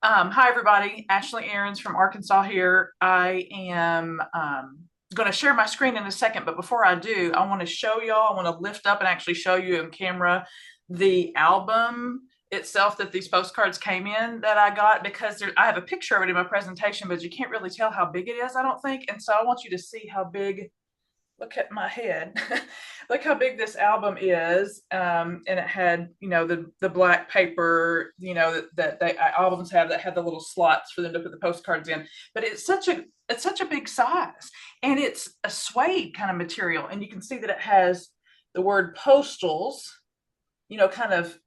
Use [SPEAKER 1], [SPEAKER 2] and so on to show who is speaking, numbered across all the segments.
[SPEAKER 1] Hi, everybody. Ashley Ahrens from Arkansas here. I am going to share my screen in a second, but before I do, I want to show y'all, I want to lift up and actually show you in camera the album itself that these postcards came in that I got because I have a picture of it in my presentation, but you can't really tell how big it is, I don't think. And so I want you to see how big, look at my head. Look how big this album is. And it had, the black paper, that they albums have that had the little slots for them to put the postcards in. But it's such a big size, and it's a suede kind of material. And you can see that it has the word postals, kind of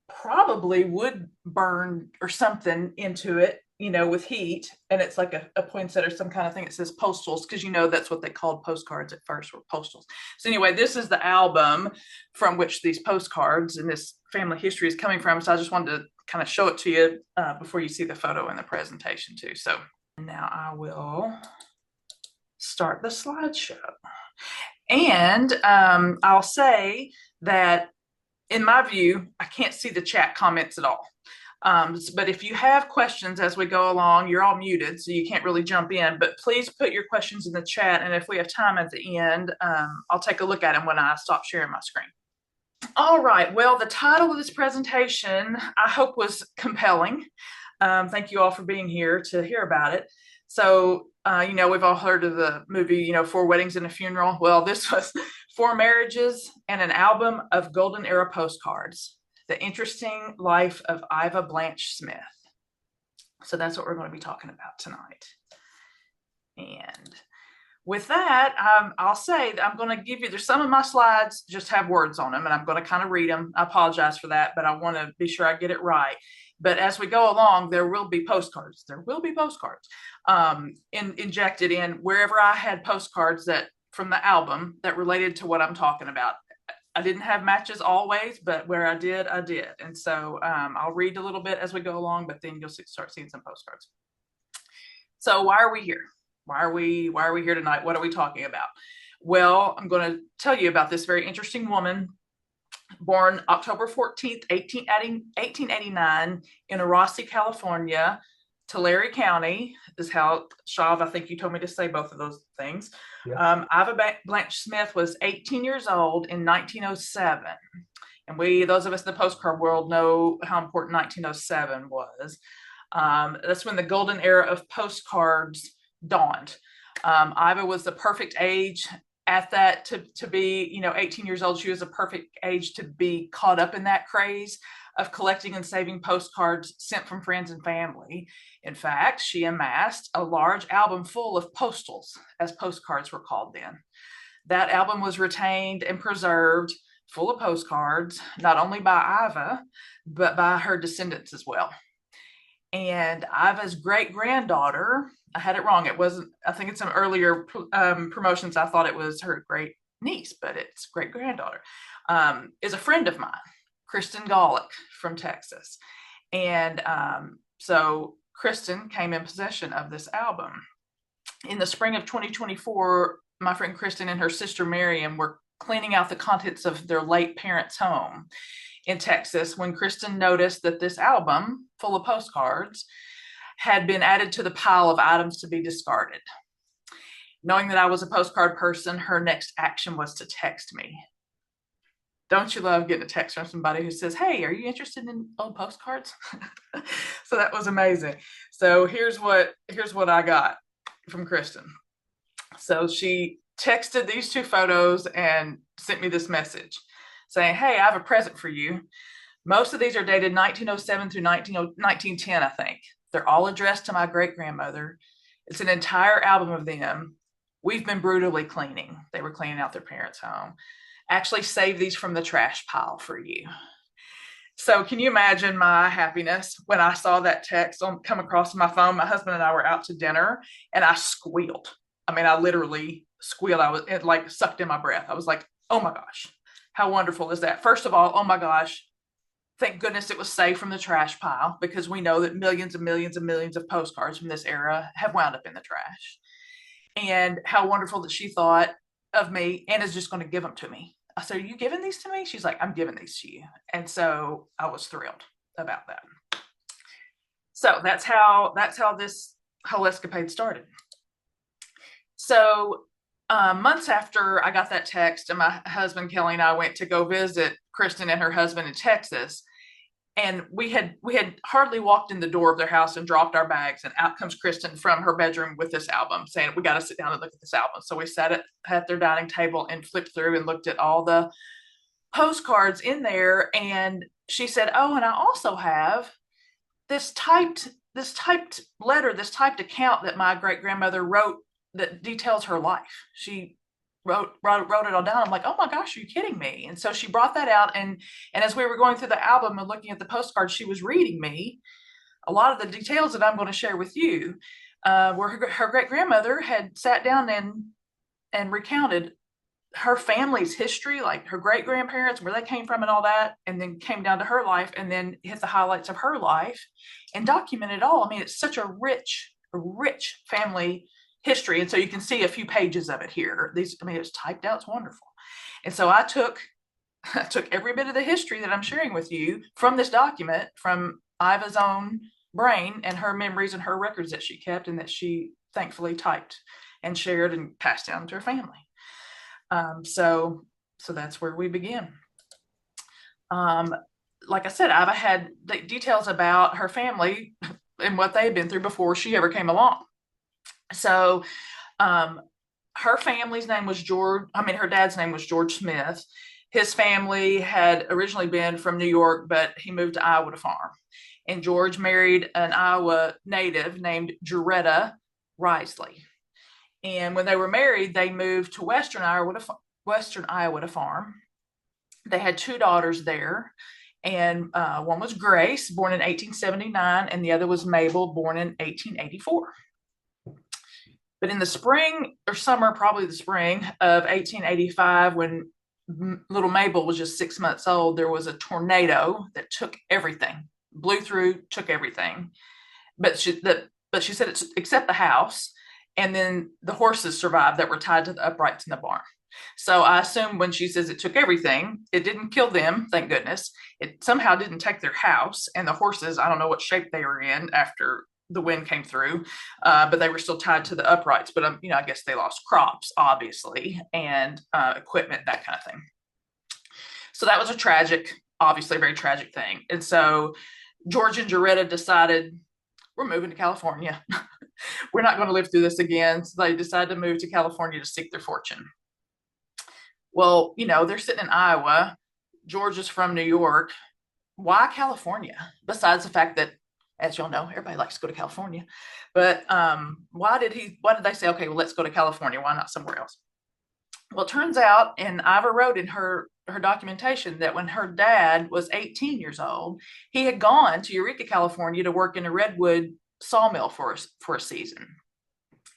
[SPEAKER 1] probably wood burn or something into it, with heat. And it's like a poinsettia or some kind of thing. It says postals because that's what they called postcards at first, were postals. So anyway, this is the album from which these postcards and this family history is coming from. So I just wanted to kind of show it to you before you see the photo in the presentation too. So now I will start the slideshow. And I'll say that in my view, I can't see the chat comments at all. But if you have questions as we go along, you're all muted, so you can't really jump in, but please put your questions in the chat. And if we have time at the end, I'll take a look at them when I stop sharing my screen. All right, well, the title of this presentation, I hope, was compelling. Thank you all for being here to hear about it. So, we've all heard of the movie, Four Weddings and a Funeral. Well, this was Four Marriages and an Album of Golden Era Postcards, The Interesting Life of Iva Blanche Smith. So that's what we're going to be talking about tonight. And with that, I'll say that I'm going to give you, there's some of my slides just have words on them, and I'm going to kind of read them. I apologize for that, but I want to be sure I get it right. But as we go along, there will be postcards. There will be postcards injected in wherever I had postcards that from the album that related to what I'm talking about. I didn't have matches always, but where I did, I did. And so I'll read a little bit as we go along, but then you'll start seeing some postcards. So why are we here? Why are we here tonight? What are we talking about? Well, I'm going to tell you about this very interesting woman born October 14th, 1889 in Rossi, California, Tulare County is how, Shav, I think you told me to say both of those things. Yeah. Iva Blanche Smith was 18 years old in 1907. And those of us in the postcard world know how important 1907 was. That's when the golden era of postcards dawned. Iva was the perfect age at that to be 18 years old. She was a perfect age to be caught up in that craze of collecting and saving postcards sent from friends and family. In fact, she amassed a large album full of postals, as postcards were called then. That album was retained and preserved, full of postcards, not only by Iva, but by her descendants as well. And Iva's great-granddaughter, I had it wrong. It wasn't, I think in some earlier promotions, I thought it was her great niece, but it's great-granddaughter, is a friend of mine, Kristen Golick from Texas. And so Kristen came in possession of this album. In the spring of 2024, my friend Kristen and her sister Miriam were cleaning out the contents of their late parents' home in Texas when Kristen noticed that this album full of postcards had been added to the pile of items to be discarded. Knowing that I was a postcard person, her next action was to text me. Don't you love getting a text from somebody who says, hey, are you interested in old postcards? So that was amazing. So here's what I got from Kristen. So she texted these two photos and sent me this message saying, hey, I have a present for you. Most of these are dated 1907 through 1910, I think. They're all addressed to my great-grandmother. It's an entire album of them. We've been brutally cleaning. They were cleaning out their parents' home. Actually saved these from the trash pile for you. So can you imagine my happiness when I saw that text come across my phone? My husband and I were out to dinner, and I squealed. I mean, I literally squealed. It like sucked in my breath. I was like, oh my gosh, how wonderful is that? First of all, oh my gosh, thank goodness it was saved from the trash pile, because we know that millions and millions and millions of postcards from this era have wound up in the trash. And how wonderful that she thought of me and is just going to give them to me. I said, are you giving these to me? She's like, I'm giving these to you. And so I was thrilled about that. So that's how this whole escapade started. So months after I got that text, and my husband Kelly and I went to go visit Kristen and her husband in Texas, and we had hardly walked in the door of their house and dropped our bags, and out comes Kristen from her bedroom with this album, saying we got to sit down and look at this album. So we sat at their dining table and flipped through and looked at all the postcards in there, and she said, "Oh, and I also have this typed letter, this typed account that my great grandmother wrote that details her life." She wrote it all down. I'm like, "Oh my gosh, are you kidding me?" And so she brought that out, and as we were going through the album and looking at the postcards, she was reading me a lot of the details that I'm going to share with you, where her great grandmother had sat down and recounted her family's history, like her great grandparents, where they came from and all that, and then came down to her life and then hit the highlights of her life and documented it all. I mean, it's such a rich family history. And so you can see a few pages of it here. I mean, it's typed out, it's wonderful. And so I took every bit of the history that I'm sharing with you from this document, from Iva's own brain and her memories and her records that she kept and that she thankfully typed and shared and passed down to her family. So that's where we begin. Like I said, Iva had the details about her family and what they had been through before she ever came along. So her family's name was George. I mean, her dad's name was George Smith. His family had originally been from New York, but he moved to Iowa to farm. And George married an Iowa native named Jaretta Risley. And when they were married, they moved to Western Iowa to farm. They had two daughters there, and one was Grace, born in 1879, and the other was Mabel, born in 1884. But in the spring or summer, probably the spring of 1885, when little Mabel was just 6 months old, there was a tornado that took everything, blew through, took everything. But she said it's except the house. And then the horses survived that were tied to the uprights in the barn. So I assume when she says it took everything, it didn't kill them, thank goodness. It somehow didn't take their house, and the horses, I don't know what shape they were in after the wind came through, but they were still tied to the uprights. But I guess they lost crops, obviously, and equipment, that kind of thing. So that was obviously a very tragic thing. And so George and Jaretta decided, we're moving to California. We're not going to live through this again. So they decided to move to California to seek their fortune. Well, they're sitting in Iowa. George is from New York. Why California? Besides the fact that, as y'all know, everybody likes to go to California. But why did they say, okay, well, let's go to California? Why not somewhere else? Well, it turns out, and Iva wrote in her documentation, that when her dad was 18 years old, he had gone to Eureka, California to work in a redwood sawmill for a season.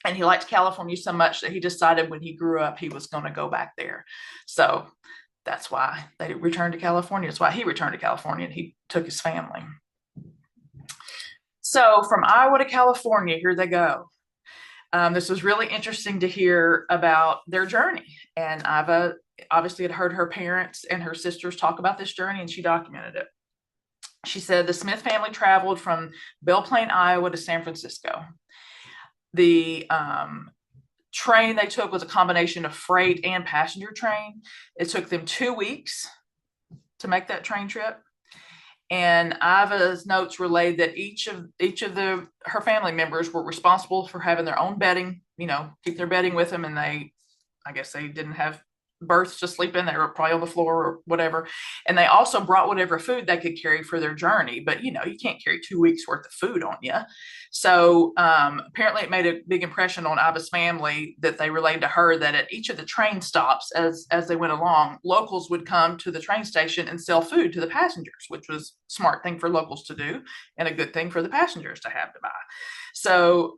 [SPEAKER 1] And he liked California so much that he decided when he grew up, he was going to go back there. So that's why they returned to California. That's why he returned to California, and he took his family. So from Iowa to California, here they go. This was really interesting to hear about their journey. And Iva obviously had heard her parents and her sisters talk about this journey, and she documented it. She said the Smith family traveled from Belle Plaine, Iowa to San Francisco. The train they took was a combination of freight and passenger train. It took them 2 weeks to make that train trip. And Iva's notes relayed that each of her family members were responsible for having their own bedding, keep their bedding with them. And I guess they didn't have berths to sleep in. They were probably on the floor or whatever. And they also brought whatever food they could carry for their journey. But, you can't carry 2 weeks worth of food on you. So apparently it made a big impression on Iva's family that they relayed to her that at each of the train stops, as they went along, locals would come to the train station and sell food to the passengers, which was a smart thing for locals to do and a good thing for the passengers to have to buy. So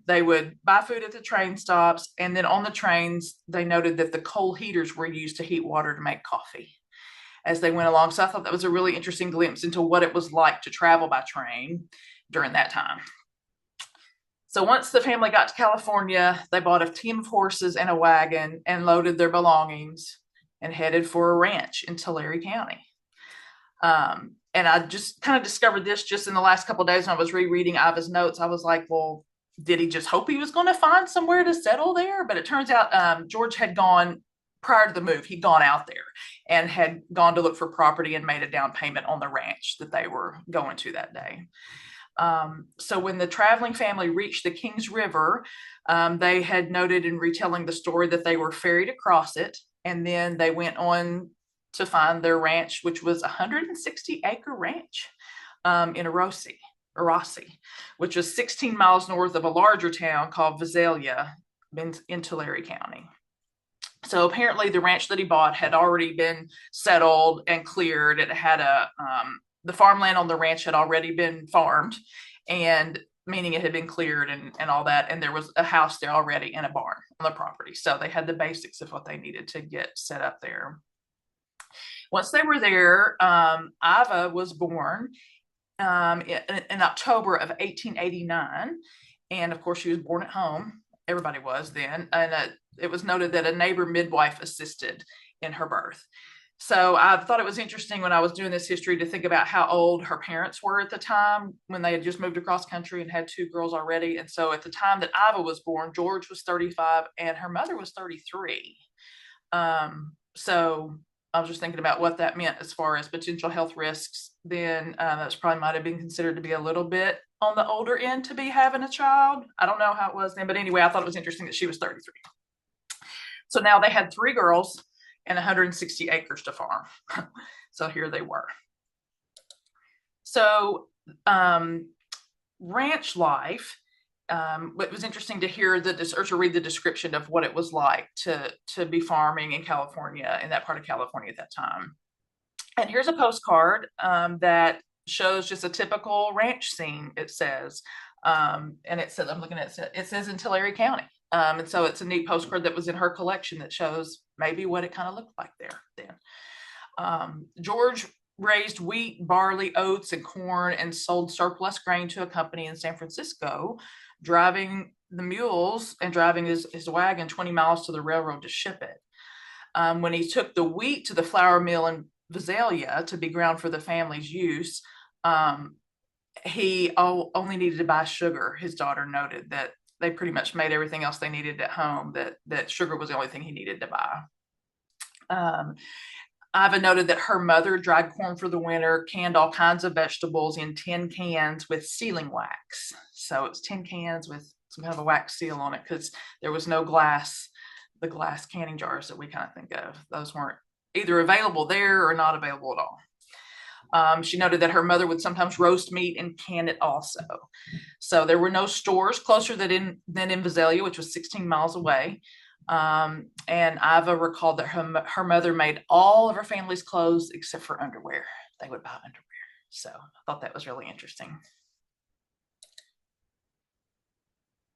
[SPEAKER 1] they would buy food at the train stops, and then on the trains, they noted that the coal heaters were used to heat water to make coffee as they went along. So I thought that was a really interesting glimpse into what it was like to travel by train during that time. So once the family got to California, they bought a team of horses and a wagon and loaded their belongings and headed for a ranch in Tulare County. And I just kind of discovered this just in the last couple of days when I was rereading Iva's notes. I was like, well, did he just hope he was going to find somewhere to settle there? But it turns out George had gone prior to the move. He'd gone out there and had gone to look for property and made a down payment on the ranch that they were going to that day. So when the traveling family reached the Kings River, they had noted in retelling the story that they were ferried across it, and then they went on to find their ranch, which was a 160-acre ranch in Arossi, which was 16 miles north of a larger town called Visalia in Tulare County. So apparently the ranch that he bought had already been settled and cleared. It had the farmland on the ranch had already been farmed, and meaning it had been cleared and all that. And there was a house there already and a barn on the property. So they had the basics of what they needed to get set up there. Once they were there, Iva was born in October of 1889. And of course, she was born at home. Everybody was then. And it was noted that a neighbor midwife assisted in her birth. So I thought it was interesting when I was doing this history to think about how old her parents were at the time when they had just moved across country and had two girls already. And so at the time that Iva was born, George was 35 and her mother was 33. So I was just thinking about what that meant as far as potential health risks. Then that's probably might have been considered to be a little bit on the older end to be having a child. I don't know how it was then, but anyway, I thought it was interesting that she was 33. So now they had three girls and 160 acres to farm. So here they were. So ranch life, it was interesting to hear or to read the description of what it was like to be farming in California, in that part of California at that time. And here's a postcard that shows just a typical ranch scene, it says. And it says, I'm looking at it, it says in Tulare County. And so it's a neat postcard that was in her collection that shows maybe what it kind of looked like there then. George raised wheat, barley, oats, and corn and sold surplus grain to a company in San Francisco, driving the mules and driving his wagon 20 miles to the railroad to ship it. When he took the wheat to the flour mill in Visalia to be ground for the family's use, he only needed to buy sugar. His daughter noted that they pretty much made everything else they needed at home, that sugar was the only thing he needed to buy. Iva noted that her mother dried corn for the winter, canned all kinds of vegetables in tin cans with sealing wax. So it's tin cans with some kind of a wax seal on it because there was no glass, the glass canning jars that we kind of think of. Those weren't either available there or not available at all. She noted that her mother would sometimes roast meat and can it also. So there were no stores closer than in Visalia, which was 16 miles away. And Iva recalled that her mother made all of her family's clothes except for underwear. They would buy underwear. So I thought that was really interesting.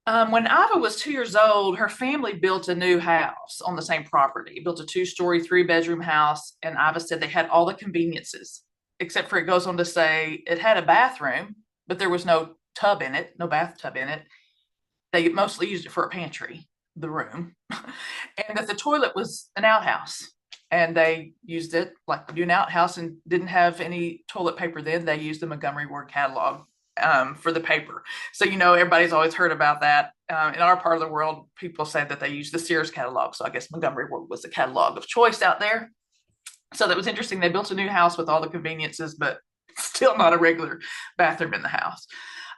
[SPEAKER 1] When Iva was 2 years old, her family built a new house on the same property, built a 2-story, 3-bedroom house. And Iva said they had all the conveniences, except for it goes on to say it had a bathroom, but there was no tub in it, no bathtub in it. They mostly used it for a pantry, the room, and that the toilet was an outhouse. And they used it like an outhouse and didn't have any toilet paper then. They used the Montgomery Ward catalog for the paper. So, everybody's always heard about that. In our part of the world, people say that they use the Sears catalog. So I guess Montgomery Ward was the catalog of choice out there. So that was interesting. They built a new house with all the conveniences, but still not a regular bathroom in the house.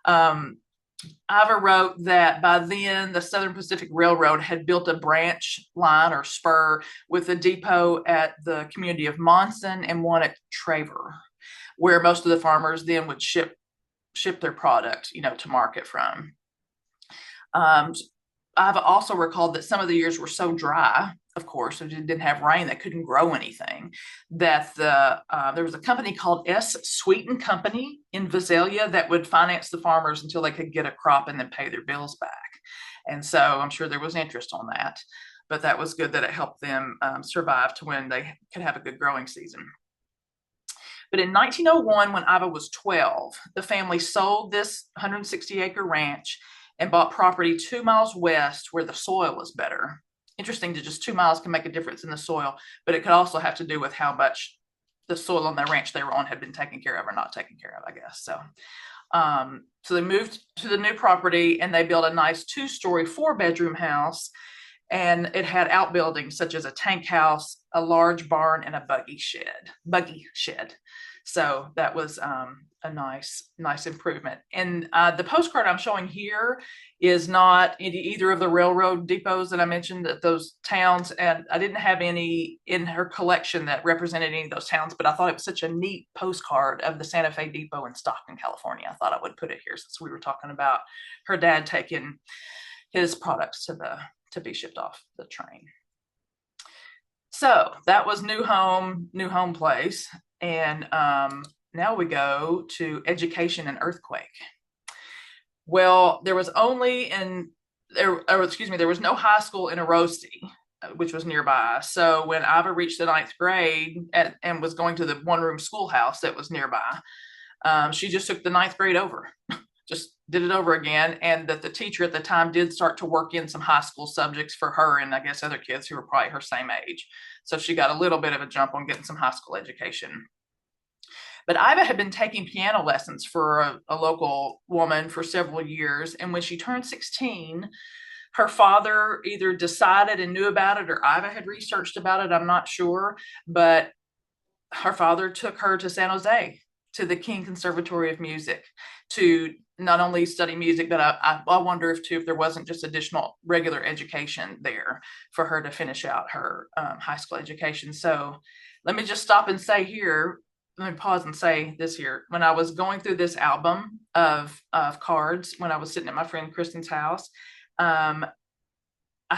[SPEAKER 1] Iva wrote that by then the Southern Pacific Railroad had built a branch line or spur with a depot at the community of Monson and one at Traver, where most of the farmers then would ship their product, to market from. I've also recalled that some of the years were so dry, of course, it didn't have rain, that couldn't grow anything, that there was a company called S. Sweeten Company in Visalia that would finance the farmers until they could get a crop and then pay their bills back. And so I'm sure there was interest on that, but that was good that it helped them survive to when they could have a good growing season. But in 1901, when Iva was 12, the family sold this 160-acre ranch and bought property 2 miles west where the soil was better. Interesting that just 2 miles can make a difference in the soil, but it could also have to do with how much the soil on the ranch they were on had been taken care of or not taken care of, I guess. So they moved to the new property and they built a nice 2-story, 4-bedroom house. And it had outbuildings such as a tank house, a large barn, and a buggy shed. So that was a nice improvement. And the postcard I'm showing here is not in either of the railroad depots that I mentioned, that those towns, and I didn't have any in her collection that represented any of those towns, but I thought it was such a neat postcard of the Santa Fe Depot in Stockton, California. I thought I would put it here since we were talking about her dad taking his products to be shipped off the train. So that was new home place. And now we go to education and earthquake. Well, there was no high school in Orosi, which was nearby. So when Iva reached the 9th grade and was going to the one-room schoolhouse that was nearby, she just took the 9th grade over, just did it over again. And that the teacher at the time did start to work in some high school subjects for her and I guess other kids who were probably her same age. So she got a little bit of a jump on getting some high school education. But Iva had been taking piano lessons for a local woman for several years. And when she turned 16, her father either decided and knew about it or Iva had researched about it. I'm not sure. But her father took her to San Jose, to the King Conservatory of Music, to not only study music, but I wonder if there wasn't just additional regular education there for her to finish out her high school education. So let me just stop and say here, let me pause and say this here. When I was going through this album of cards, when I was sitting at my friend Kristen's house, I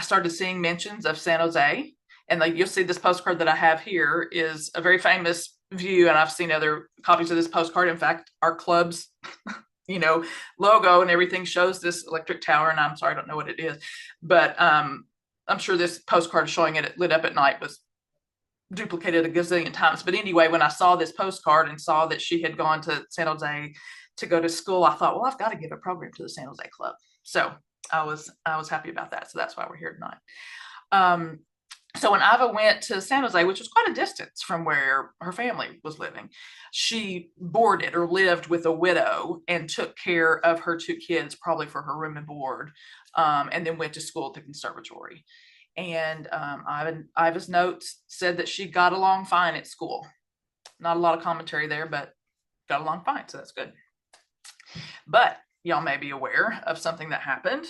[SPEAKER 1] started seeing mentions of San Jose. And like you'll see this postcard that I have here is a very famous view. And I've seen other copies of this postcard. In fact, our club's, logo and everything shows this electric tower. And I'm sorry, I don't know what it is. But I'm sure this postcard showing it lit up at night was duplicated a gazillion times. But anyway, when I saw this postcard and saw that she had gone to San Jose to go to school, I thought, well, I've got to give a program to the San Jose Club. So I was happy about that. So that's why we're here tonight. So when Iva went to San Jose, which was quite a distance from where her family was living, she boarded or lived with a widow and took care of her 2 kids, probably for her room and board, and then went to school at the conservatory. And Iva's notes said that she got along fine at school. Not a lot of commentary there, but got along fine, so that's good. But y'all may be aware of something that happened.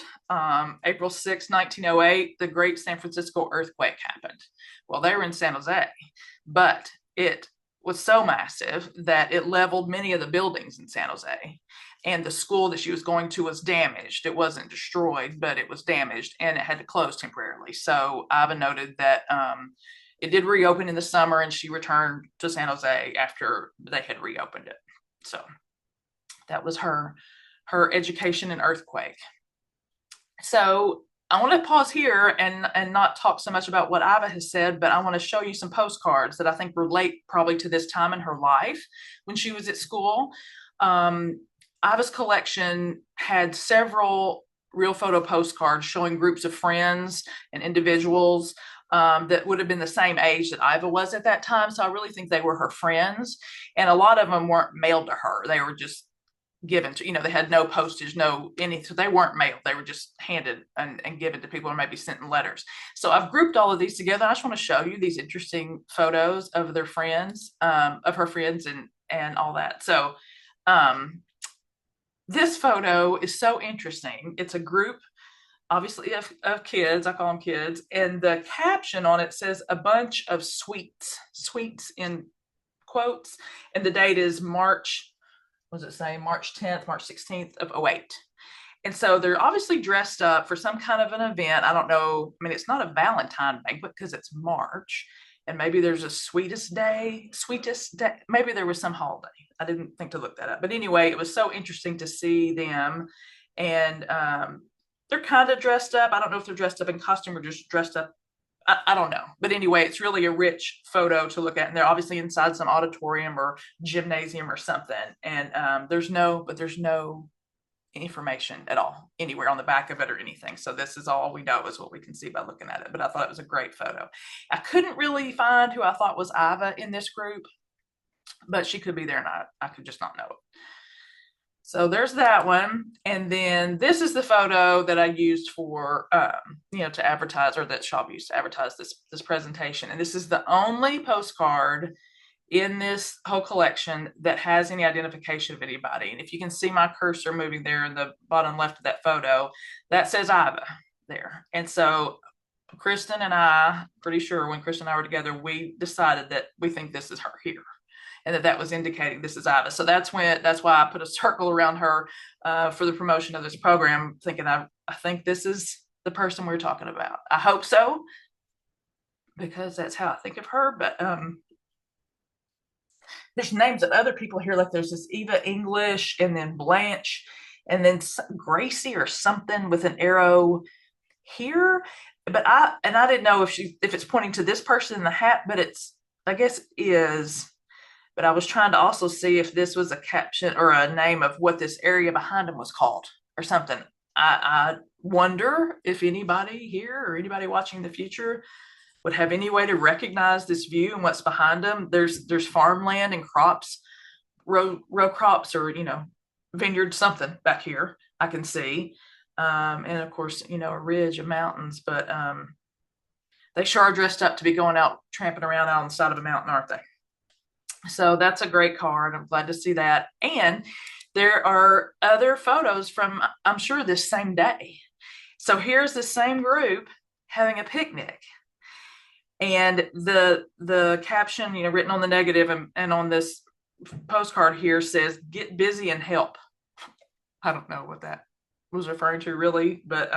[SPEAKER 1] April 6, 1908, the Great San Francisco earthquake happened. Well, they were in San Jose, but it was so massive that it leveled many of the buildings in San Jose. And the school that she was going to was damaged. It wasn't destroyed, but it was damaged and it had to close temporarily. So Iva noted that it did reopen in the summer and she returned to San Jose after they had reopened it. So that was her education and earthquake. So I want to pause here and not talk so much about what Iva has said, but I want to show you some postcards that I think relate probably to this time in her life when she was at school. Iva's collection had several real photo postcards showing groups of friends and individuals that would have been the same age that Iva was at that time. So I really think they were her friends. And a lot of them weren't mailed to her. They were just given to, they had no postage, no anything. So they weren't mailed. They were just handed and given to people or maybe sent in letters. So I've grouped all of these together. I just want to show you these interesting photos of their friends, of her friends and all that. So this photo is so interesting. It's a group, obviously, of kids. I call them kids. And the caption on it says a bunch of sweets in quotes. And the date is March 10th, March 16th of 2008. And so they're obviously dressed up for some kind of an event. I don't know. I mean, it's not a Valentine banquet because it's March. And maybe there's a sweetest day. Maybe there was some holiday. I didn't think to look that up. But anyway, it was so interesting to see them. And they're kind of dressed up. I don't know if they're dressed up in costume or just dressed up. I don't know. But anyway, it's really a rich photo to look at. And they're obviously inside some auditorium or gymnasium or something. And there's no information at all anywhere on the back of it or anything. So this is all we know is what we can see by looking at it. But I thought it was a great photo. I couldn't really find who I thought was Iva in this group. but she could be there and I could just not know it. So there's that one. And then this is the photo that I used for, to advertise, or that shop used to advertise this presentation. And this is the only postcard in this whole collection that has any identification of anybody. And if you can see my cursor moving there in the bottom left of that photo, that says Iva there. And so Kristen and I, pretty sure when Kristen and I were together, we decided that we think this is her here, and that was indicating this is Iva. So that's why I put a circle around her for the promotion of this program, thinking I think this is the person we're talking about. I hope so, because that's how I think of her. But there's names of other people here, like there's this Eva English, and then Blanche, and then Gracie or something with an arrow here. But I didn't know if it's pointing to this person in the hat, but I guess is. But I was trying to also see if this was a caption or a name of what this area behind him was called or something. I wonder if anybody here or anybody watching in the future would have any way to recognize this view and what's behind them. There's farmland and crops, row crops, or vineyard something back here I can see. And of course, a ridge of mountains, but they sure are dressed up to be going out tramping around out on the side of a mountain, aren't they? So that's a great card. I'm glad to see that. And there are other photos from, I'm sure, this same day. So here's the same group having a picnic. And the caption, written on the negative and on this postcard here says, "Get busy and help." I don't know what that was referring to really, but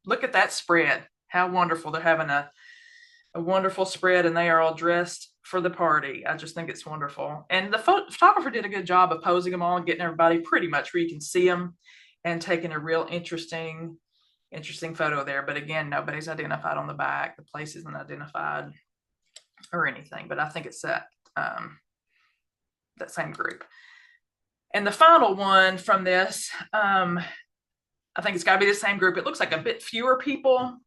[SPEAKER 1] look at that spread. How wonderful. They're having a wonderful spread, and they are all dressed for the party. I just think it's wonderful. And the photographer did a good job of posing them all and getting everybody pretty much where you can see them, and taking a real interesting photo there. But again, nobody's identified on the back. The place isn't identified or anything, but I think it's that same group. And the final one from this, I think it's got to be the same group. It looks like a bit fewer people,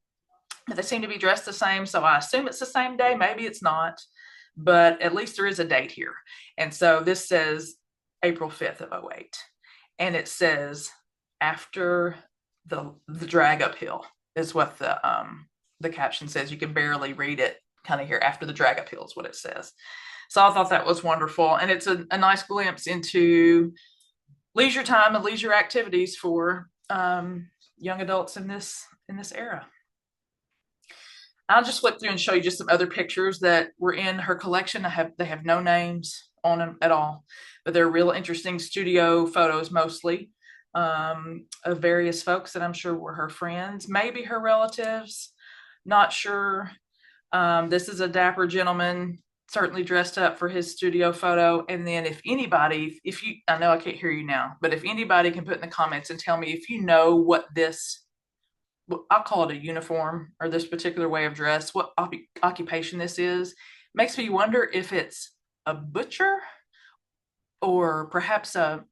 [SPEAKER 1] but they seem to be dressed the same. So I assume it's the same day. Maybe it's not, but at least there is a date here. And so this says April 5th of 2008. And it says after the drag uphill is what the caption says. You can barely read it kind of here. After the drag uphill is what it says. So I thought that was wonderful. And it's a nice glimpse into leisure time and leisure activities for young adults in this era. I'll just flip through and show you just some other pictures that were in her collection. They have no names on them at all, but they're real interesting studio photos, mostly of various folks that I'm sure were her friends, maybe her relatives, not sure. This is a dapper gentleman, certainly dressed up for his studio photo. And then if anybody, I know I can't hear you now, but if anybody can put in the comments and tell me if you know what this, I'll call it a uniform, or this particular way of dress, what occupation this is. Makes me wonder if it's a butcher or perhaps a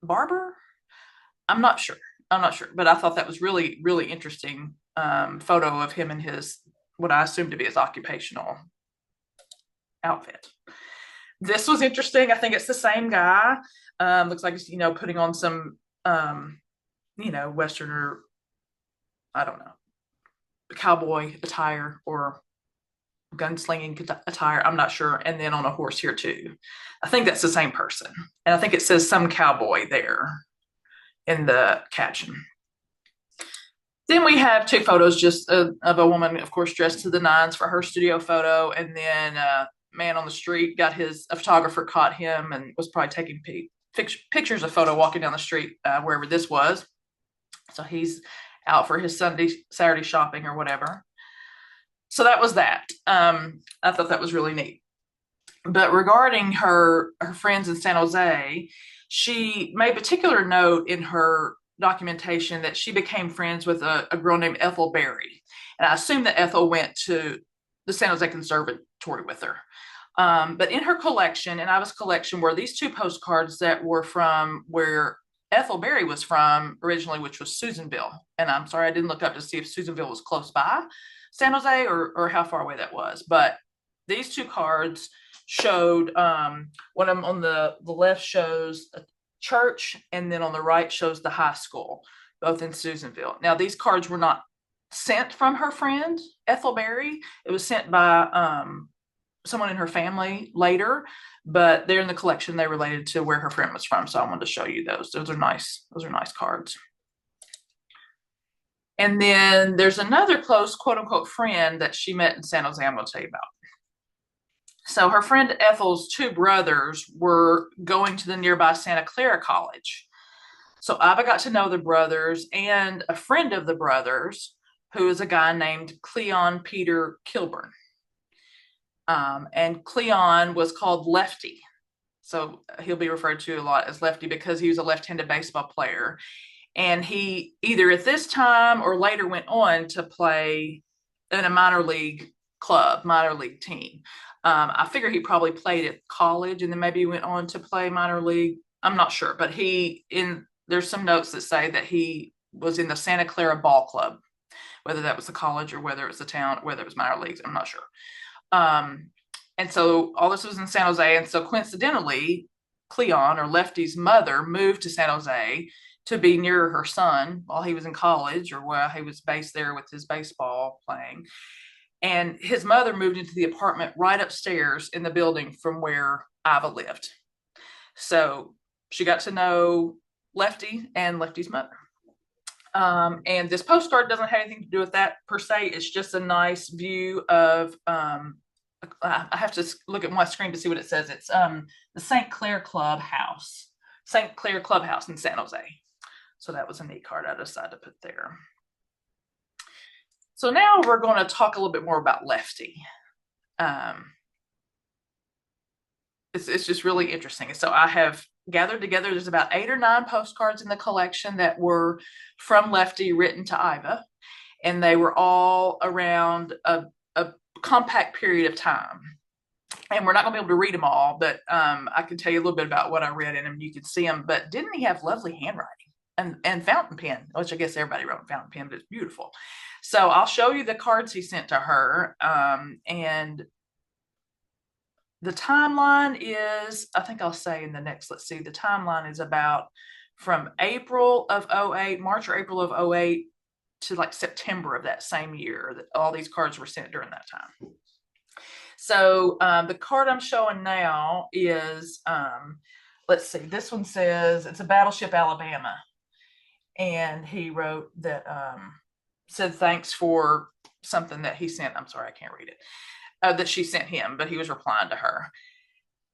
[SPEAKER 1] barber. I'm not sure, but I thought that was really, really interesting photo of him in his, what I assume to be his occupational outfit. This was interesting. I think it's the same guy. Looks like he's, putting on some, Western, or I don't know, cowboy attire or gunslinging attire. I'm not sure. And then on a horse here too. I think that's the same person. And I think it says some cowboy there in the caption. Then we have two photos just of a woman, of course, dressed to the nines for her studio photo. And then a man on the street a photographer caught him and was probably taking pictures of photo walking down the street wherever this was. So he's out for his Saturday shopping or whatever. So that was that. I thought that was really neat. But regarding her friends in San Jose, she made particular note in her documentation that she became friends with a girl named Ethel Berry. And I assume that Ethel went to the San Jose Conservatory with her. But in her collection, and Iva's collection, were these two postcards that were from where Ethel Berry was from originally, which was Susanville. And I'm sorry, I didn't look up to see if Susanville was close by San Jose or how far away that was. But these two cards showed one of them on the left shows a church, and then on the right shows the high school, both in Susanville. Now, these cards were not sent from her friend Ethel Berry. It was sent by someone in her family later, but they're in the collection. They related to where her friend was from, so I wanted to show you those. Those are nice. Those are nice cards. And then there's another close quote unquote friend that she met in San Jose I'm going to tell you about. So her friend Ethel's two brothers were going to the nearby Santa Clara College. So Iva got to know the brothers and a friend of the brothers, who is a guy named Cleon Peter Kilburn. And Cleon was called Lefty. So he'll be referred to a lot as Lefty because he was a left-handed baseball player. And he either at this time or later went on to play in a minor league club, minor league team. I figure he probably played at college and then maybe went on to play minor league. I'm not sure, but there's some notes that say that he was in the Santa Clara Ball Club, whether that was the college or whether it was the town, whether it was minor leagues, I'm not sure. And so all this was in San Jose. And so coincidentally, Cleon, or Lefty's mother, moved to San Jose to be near her son while he was in college, or while he was based there with his baseball playing. And his mother moved into the apartment right upstairs in the building from where Iva lived. So she got to know Lefty and Lefty's mother. And this postcard doesn't have anything to do with that per se. It's just a nice view of, I have to look at my screen to see what it says. It's the St. Clair Clubhouse, St. Clair Clubhouse in San Jose. So that was a neat card I decided to put there. So now we're going to talk a little bit more about Lefty. It's just really interesting. So I have gathered together, there's about 8 or 9 postcards in the collection that were from Lefty written to Iva. And they were all around a compact period of time. And we're not going to be able to read them all, but I can tell you a little bit about what I read in them. You can see them. But didn't he have lovely handwriting and fountain pen, which I guess everybody wrote in fountain pen, but it's beautiful. So I'll show you the cards he sent to her. And the timeline is, I think I'll say in the next, let's see, the timeline is about from April of 08, March or April of 08 to like September of that same year that all these cards were sent during that time. So the card I'm showing now is, let's see, this one says it's a Battleship Alabama. And he wrote that, said thanks for something that he sent. I'm sorry, I can't read it. That she sent him, but he was replying to her.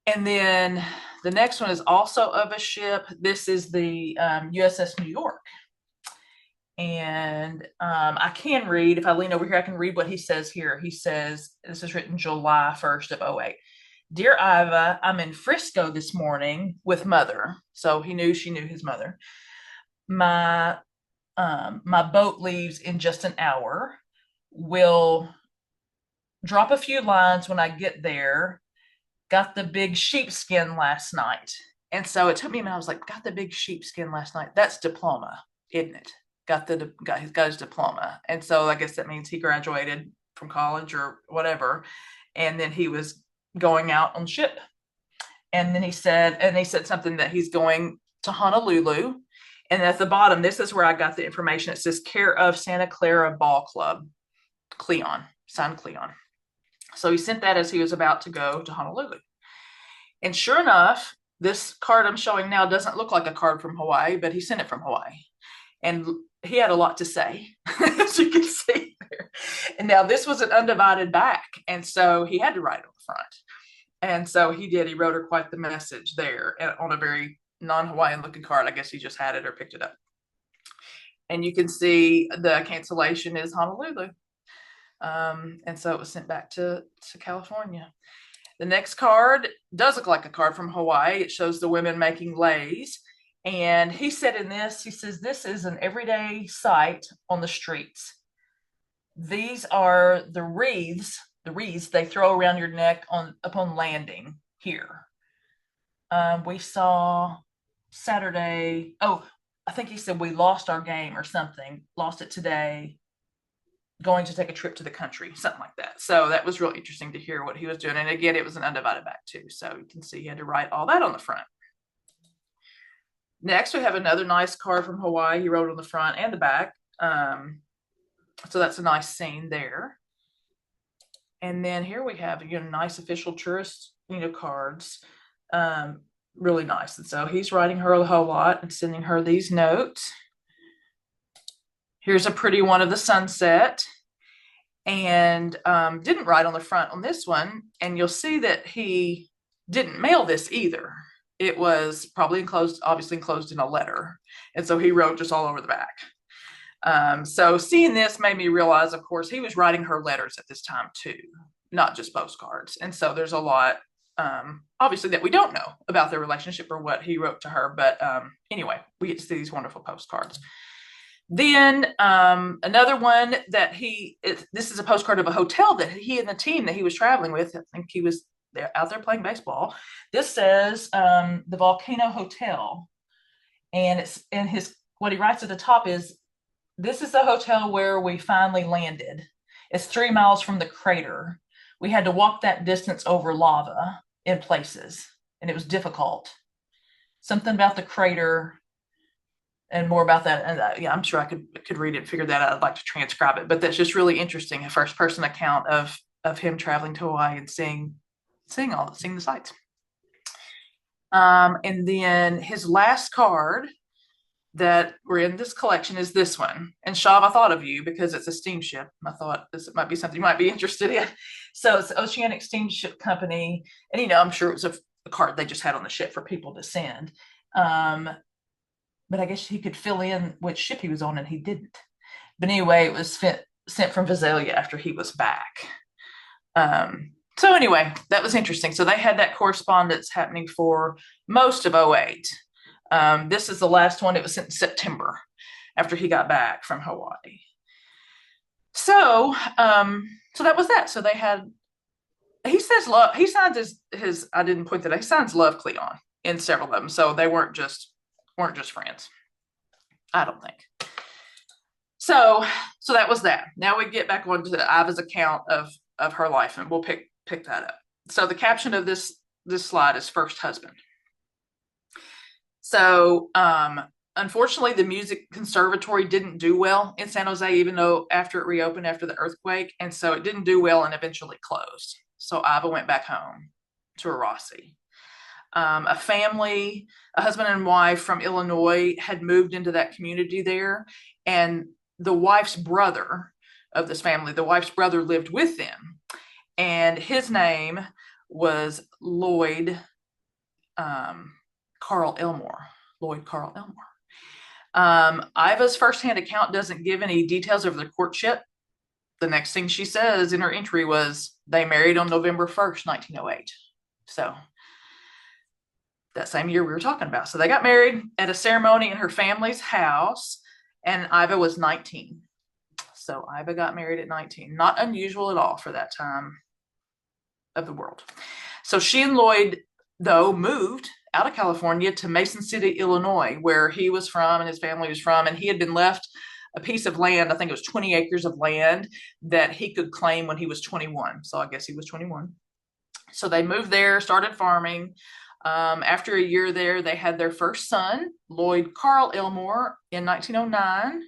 [SPEAKER 1] And then the next one is also of a ship. This is the USS New York. And I can read, if I lean over here, I can read what he says here. He says, this is written July 1st of 08. Dear Iva, I'm in Frisco this morning with mother. So she knew his mother. My boat leaves in just an hour. Will drop a few lines when I get there. Got the big sheepskin last night. And so it took me a minute. I was like, got the big sheepskin last night. That's diploma, isn't it? He's got his diploma. And so I guess that means he graduated from college or whatever. And then he was going out on ship. And then he said something that he's going to Honolulu. And at the bottom, this is where I got the information. It says care of Santa Clara Ball Club, Cleon, signed Cleon. So he sent that as he was about to go to Honolulu. And sure enough, this card I'm showing now doesn't look like a card from Hawaii, but he sent it from Hawaii. And he had a lot to say, as you can see there. And now this was an undivided back. And so he had to write on the front. And so he did. He wrote her quite the message there on a very non-Hawaiian looking card. I guess he just had it or picked it up. And you can see the cancellation is Honolulu. And so it was sent back to California. The next card does look like a card from Hawaii. It shows the women making leis. And he said in this, he says, this is an everyday sight on the streets. These are the wreaths they throw around your neck upon landing here. We saw Saturday. Oh, I think he said we lost our game or something. Lost it today. going to take a trip to the country, something like that. So that was real interesting to hear what he was doing. And again, it was an undivided back too. So you can see he had to write all that on the front. Next, we have another nice card from Hawaii. He wrote on the front and the back. So that's a nice scene there. And then here we have, nice official tourist, cards. Really nice. And so he's writing her a whole lot and sending her these notes. Here's a pretty one of the sunset. And didn't write on the front on this one. And you'll see that he didn't mail this either. It was probably obviously enclosed in a letter. And so he wrote just all over the back. So seeing this made me realize, of course, he was writing her letters at this time too, not just postcards. And so there's a lot, obviously, that we don't know about their relationship or what he wrote to her. But anyway, we get to see these wonderful postcards. Then another one that this is a postcard of a hotel that he and the team that he was traveling with, I think he was out there playing baseball. This says the Volcano Hotel. And it's in what he writes at the top is, "This is the hotel where we finally landed. It's 3 miles from the crater. We had to walk that distance over lava in places, and it was difficult." Something about the crater and more about that. And yeah, I'm sure I could read it and figure that out. I'd like to transcribe it, but that's just really interesting. A first person account of him traveling to Hawaii and seeing the sights. And then his last card that were in this collection is this one. And Shav, I thought of you because it's a steamship. I thought this might be something you might be interested in. So it's the Oceanic Steamship Company. And, I'm sure it was a card they just had on the ship for people to send. But I guess he could fill in which ship he was on, and he didn't. But anyway, it was sent from Visalia after he was back. So anyway, that was interesting. So they had that correspondence happening for most of 2008. This is the last one. It was sent in September after he got back from Hawaii. So that was that. So they had, he says love, he signs his I didn't point that out, he signs Love Cleon in several of them. So they weren't just friends, I don't think. So that was that. Now we get back on to Iva's account of her life, and we'll pick that up. So the caption of this slide is "First Husband." So unfortunately, the music conservatory didn't do well in San Jose, even though after it reopened after the earthquake. And so it didn't do well and eventually closed. So Iva went back home to Rossi. A husband and wife from Illinois had moved into that community there. And the wife's brother of this family, lived with them. And his name was Lloyd Carl Elmore. Iva's firsthand account doesn't give any details of their courtship. The next thing she says in her entry was they married on November 1st, 1908. So that same year we were talking about. So they got married at a ceremony in her family's house, and Iva was 19. So Iva got married at 19. Not unusual at all for that time of the world. So she and Lloyd, though, moved out of California to Mason City, Illinois, where he was from and his family was from. And he had been left a piece of land, I think it was 20 acres of land, that he could claim when he was 21. So I guess he was 21. So they moved there, started farming. After a year there, they had their first son, Lloyd Carl Elmore, in 1909.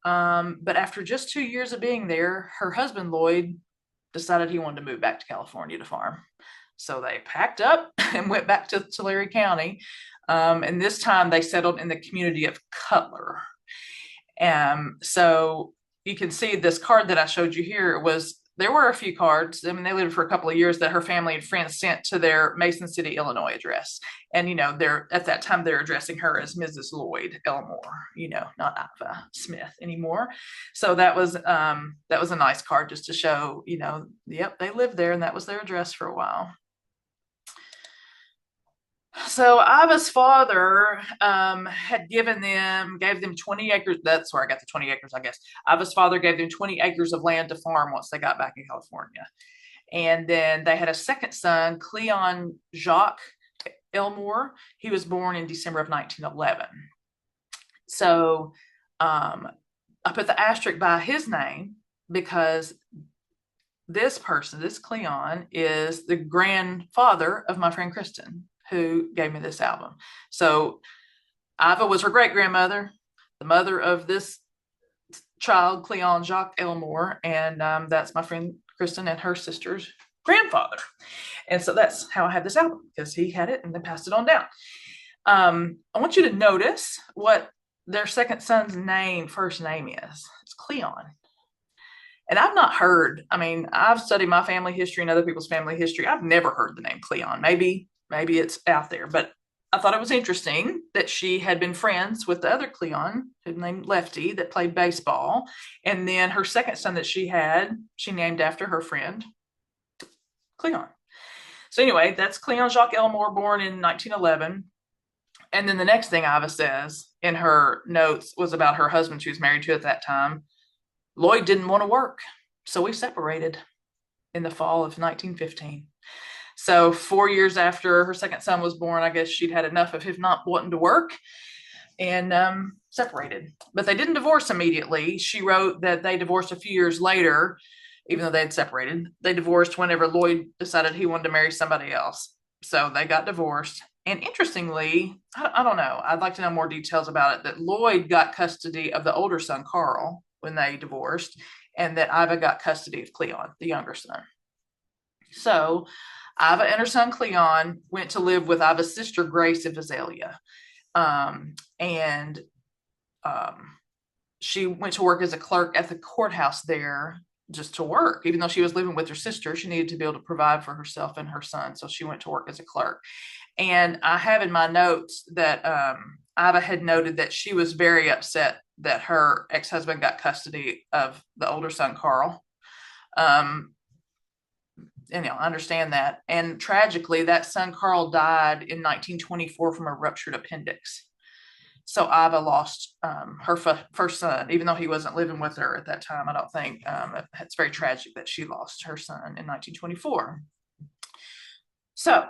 [SPEAKER 1] But after just 2 years of being there, her husband, Lloyd, decided he wanted to move back to California to farm. So they packed up and went back to Tulare County. And this time they settled in the community of Cutler. So you can see this card that I showed you here there were a few cards. I mean, they lived for a couple of years that her family and friends sent to their Mason City, Illinois address. And, at that time, they're addressing her as Mrs. Lloyd Elmore, not Iva Smith anymore. So that was a nice card just to show, yep, they lived there and that was their address for a while. So Iva's father gave them 20 acres. That's where I got the 20 acres, I guess. Iva's father gave them 20 acres of land to farm once they got back in California. And then they had a second son, Cleon Jacques Elmore. He was born in December of 1911. So I put the asterisk by his name because this person, this Cleon, is the grandfather of my friend Kristen, who gave me this album. So Iva was her great grandmother, the mother of this child, Cleon Jacques Elmore, and that's my friend Kristen and her sister's grandfather. And so that's how I have this album, because he had it and then passed it on down. I want you to notice what their second son's first name is. It's Cleon. And I've not heard, I mean, I've studied my family history and other people's family history. I've never heard the name Cleon. Maybe it's out there, but I thought it was interesting that she had been friends with the other Cleon, who's named Lefty, that played baseball. And then her second son that she had, she named after her friend, Cleon. So anyway, that's Cleon Jacques Elmore, born in 1911. And then the next thing Iva says in her notes was about her husband she was married to at that time. Lloyd didn't want to work, so we separated in the fall of 1915. So 4 years after her second son was born, I guess she'd had enough of him not wanting to work and separated. But they didn't divorce immediately. She wrote that they divorced a few years later, even though they had separated. They divorced whenever Lloyd decided he wanted to marry somebody else. So they got divorced. And interestingly, I don't know, I'd like to know more details about it, that Lloyd got custody of the older son, Carl, when they divorced, and that Iva got custody of Cleon, the younger son. So Iva and her son Cleon went to live with Iva's sister Grace in Visalia. She went to work as a clerk at the courthouse there, just to work. Even though she was living with her sister, she needed to be able to provide for herself and her son. So she went to work as a clerk. And I have in my notes that Iva had noted that she was very upset that her ex-husband got custody of the older son, Carl. And I understand that. And tragically, that son, Carl, died in 1924 from a ruptured appendix. So Iva lost her first son, even though he wasn't living with her at that time. I don't think. It's very tragic that she lost her son in 1924. So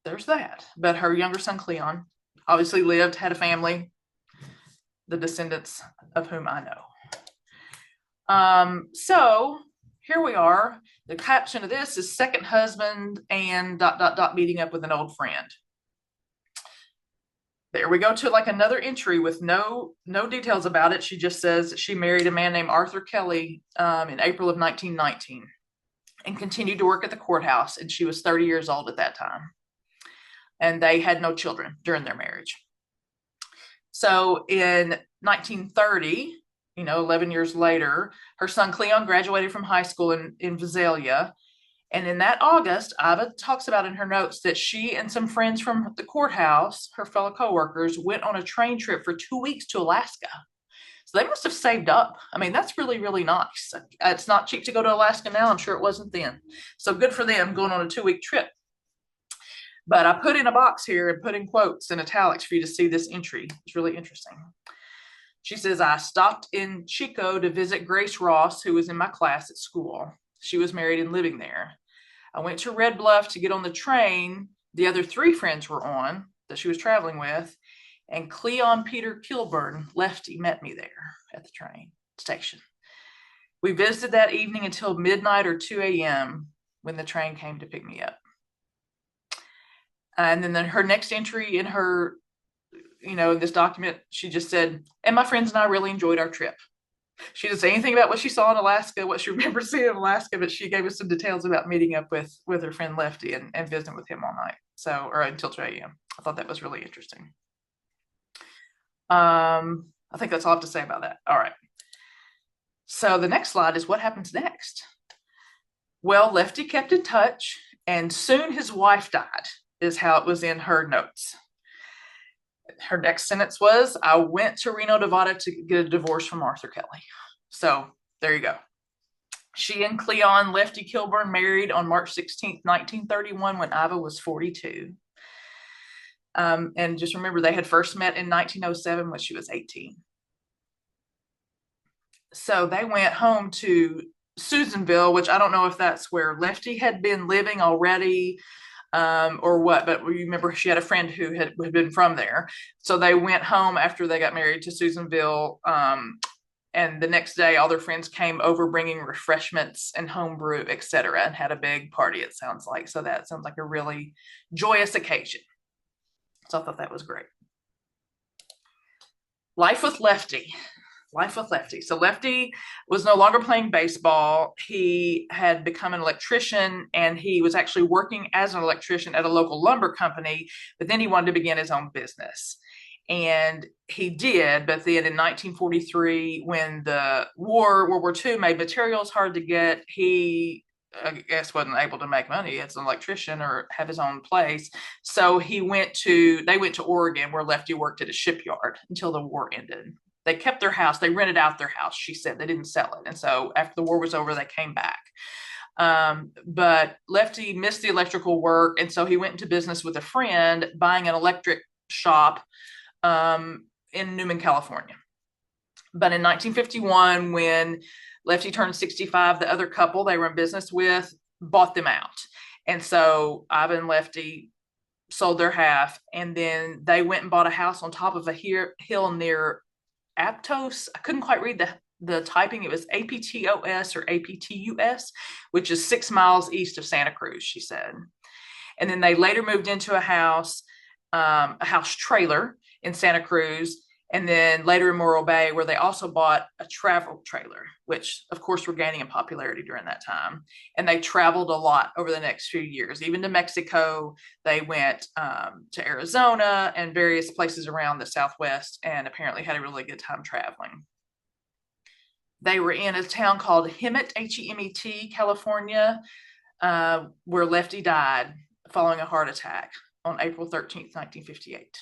[SPEAKER 1] there's that. But her younger son, Cleon, obviously lived, had a family, the descendants of whom I know. So here we are. The caption of this is second husband and ... meeting up with an old friend. There we go to like another entry with no details about it. She just says that she married a man named Arthur Kelly in April of 1919 and continued to work at the courthouse. And she was 30 years old at that time. And they had no children during their marriage. So in 1930, 11 years later, her son Cleon graduated from high school in Visalia. And in that August, Iva talks about in her notes that she and some friends from the courthouse, her fellow coworkers, went on a train trip for 2 weeks to Alaska. So they must have saved up. I mean, that's really, really nice. It's not cheap to go to Alaska now. I'm sure it wasn't then. So good for them going on a 2-week trip. But I put in a box here and put in quotes in italics for you to see this entry. It's really interesting. She says, I stopped in Chico to visit Grace Ross, who was in my class at school. She was married and living there. I went to Red Bluff to get on the train the other 3 friends were on that she was traveling with, and Cleon Peter Kilburn, Lefty, met me there at the train station. We visited that evening until midnight or 2 a.m. when the train came to pick me up. And then her next entry in her, in this document, she just said, and my friends and I really enjoyed our trip. She didn't say anything about what she saw in Alaska, what she remembers seeing in Alaska, but she gave us some details about meeting up with her friend Lefty and visiting with him all night. Or until 2 a.m. I thought that was really interesting. I think that's all I have to say about that. All right. So the next slide is what happens next. Well, Lefty kept in touch, and soon his wife died, is how it was in her notes. Her next sentence was, I went to Reno, Nevada to get a divorce from Arthur Kelly. So there you go. She and Cleon Lefty Kilburn married on March 16th, 1931, when Iva was 42. And just remember, they had first met in 1907 when she was 18. So they went home to Susanville, which I don't know if that's where Lefty had been living already, or what, but you remember she had a friend who had been from there. So they went home after they got married to Susanville, And the next day, all their friends came over bringing refreshments and homebrew, etc., and had a big party, it sounds like. So that sounds like a really joyous occasion. So I thought that was great. Life with Lefty. Life with Lefty. So Lefty was no longer playing baseball. He had become an electrician, and he was actually working as an electrician at a local lumber company, but then he wanted to begin his own business. And he did, but then in 1943, when the World War II made materials hard to get, he, I guess, wasn't able to make money as an electrician or have his own place. So they went to Oregon, where Lefty worked at a shipyard until the war ended. They kept their house. They rented out their house, she said. They didn't sell it. And so after the war was over, they came back. But Lefty missed the electrical work, and so he went into business with a friend, buying an electric shop in Newman, California. But in 1951, when Lefty turned 65, the other couple they were in business with bought them out. And so Iva and Lefty sold their half, and then they went and bought a house on top of a hill near Aptos. I couldn't quite read the typing. It was Aptos or Aptus, which is 6 miles east of Santa Cruz, she said. And then they later moved into a house trailer in Santa Cruz, and then later in Morro Bay, where they also bought a travel trailer, which of course were gaining in popularity during that time. And they traveled a lot over the next few years, even to Mexico. They went to Arizona and various places around the Southwest, and apparently had a really good time traveling. They were in a town called Hemet, Hemet, California, where Lefty died following a heart attack on April 13th, 1958.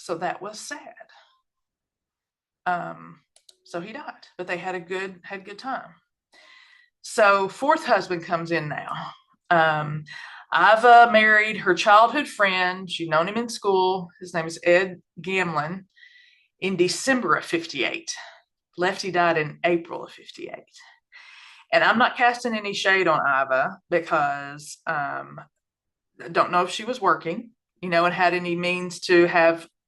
[SPEAKER 1] So that was sad. So he died, but they had a good time. So fourth husband comes in now. Iva married her childhood friend. She'd known him in school. His name is Ed Gamlin, in December of 58. Lefty died in April of 58. And I'm not casting any shade on Iva, because I don't know if she was working, and had any means to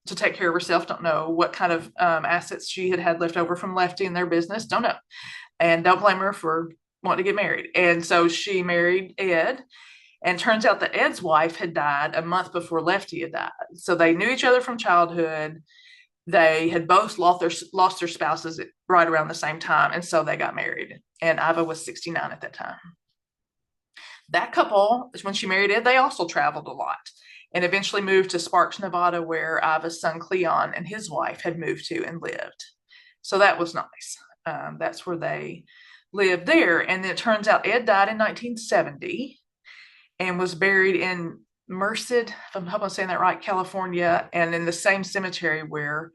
[SPEAKER 1] take care of herself. Don't know what kind of assets she had left over from Lefty in their business. Don't know. And don't blame her for wanting to get married. And so she married Ed. And turns out that Ed's wife had died a month before Lefty had died. So they knew each other from childhood. They had both lost their spouses right around the same time. And so they got married. And Iva was 69 at that time. That couple, when she married Ed, they also traveled a lot, and eventually moved to Sparks, Nevada, where Iva's son Cleon and his wife had moved to and lived. So that was nice. That's where they lived there. And then it turns out Ed died in 1970 and was buried in Merced, if I'm hoping I'm saying that right, California, and in the same cemetery where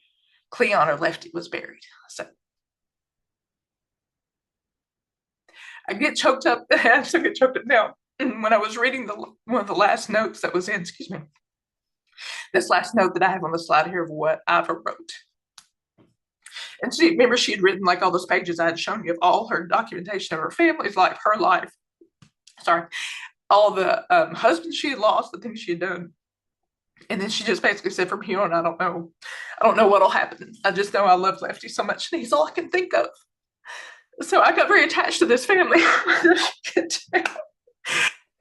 [SPEAKER 1] Cleon or Lefty was buried. So I get choked up. I still get choked up now. When I was reading one of the last notes that was in, this last note that I have on the slide here of what Iva wrote. And remember, she had written like all those pages I had shown you of all her documentation of her family's life, her life. Sorry, all the husbands she had lost, the things she had done. And then she just basically said, from here on, I don't know what'll happen. I just know I love Lefty so much, and he's all I can think of. So I got very attached to this family.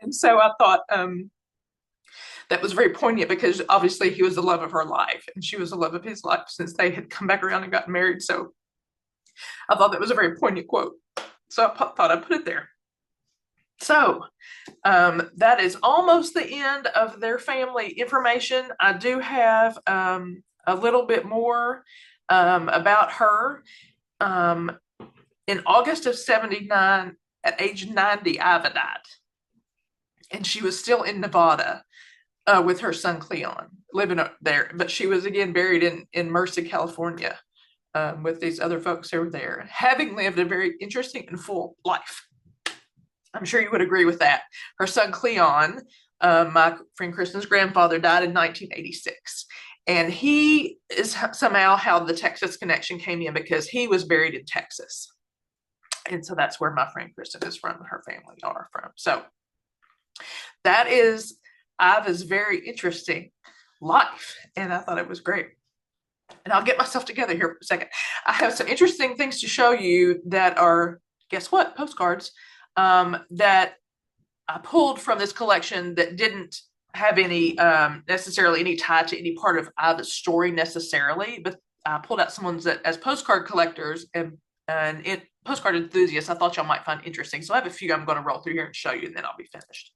[SPEAKER 1] And so I thought that was very poignant, because obviously he was the love of her life, and she was the love of his life, since they had come back around and gotten married. So I thought that was a very poignant quote. So I thought I'd put it there. So that is almost the end of their family information. I do have a little bit more about her. In August of 79, at age 90, Iva died. And she was still in Nevada with her son Cleon, living up there. But she was again buried in Merced, California, with these other folks who were there, having lived a very interesting and full life. I'm sure you would agree with that. Her son Cleon, my friend Kristen's grandfather, died in 1986. And he is somehow how the Texas connection came in, because he was buried in Texas. And so that's where my friend Kristen is from, her family are from. So that is Iva's very interesting life. And I thought it was great. And I'll get myself together here for a second. I have some interesting things to show you that are, guess what, postcards that I pulled from this collection that didn't have any necessarily any tie to any part of the story necessarily, but I pulled out some ones that as postcard collectors and postcard enthusiasts I thought y'all might find interesting. So I have a few I'm going to roll through here and show you, and then I'll be finished.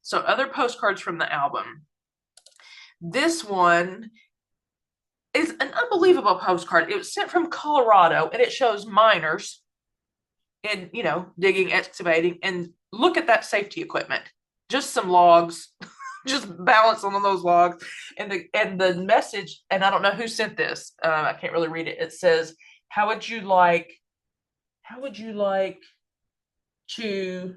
[SPEAKER 1] So other postcards from the album. This one is an unbelievable postcard. It was sent from Colorado, and it shows miners in, digging, excavating, and look at that safety equipment. Just some logs, just balance on those logs, and the message. And I don't know who sent this. I can't really read it. It says, "How would you like to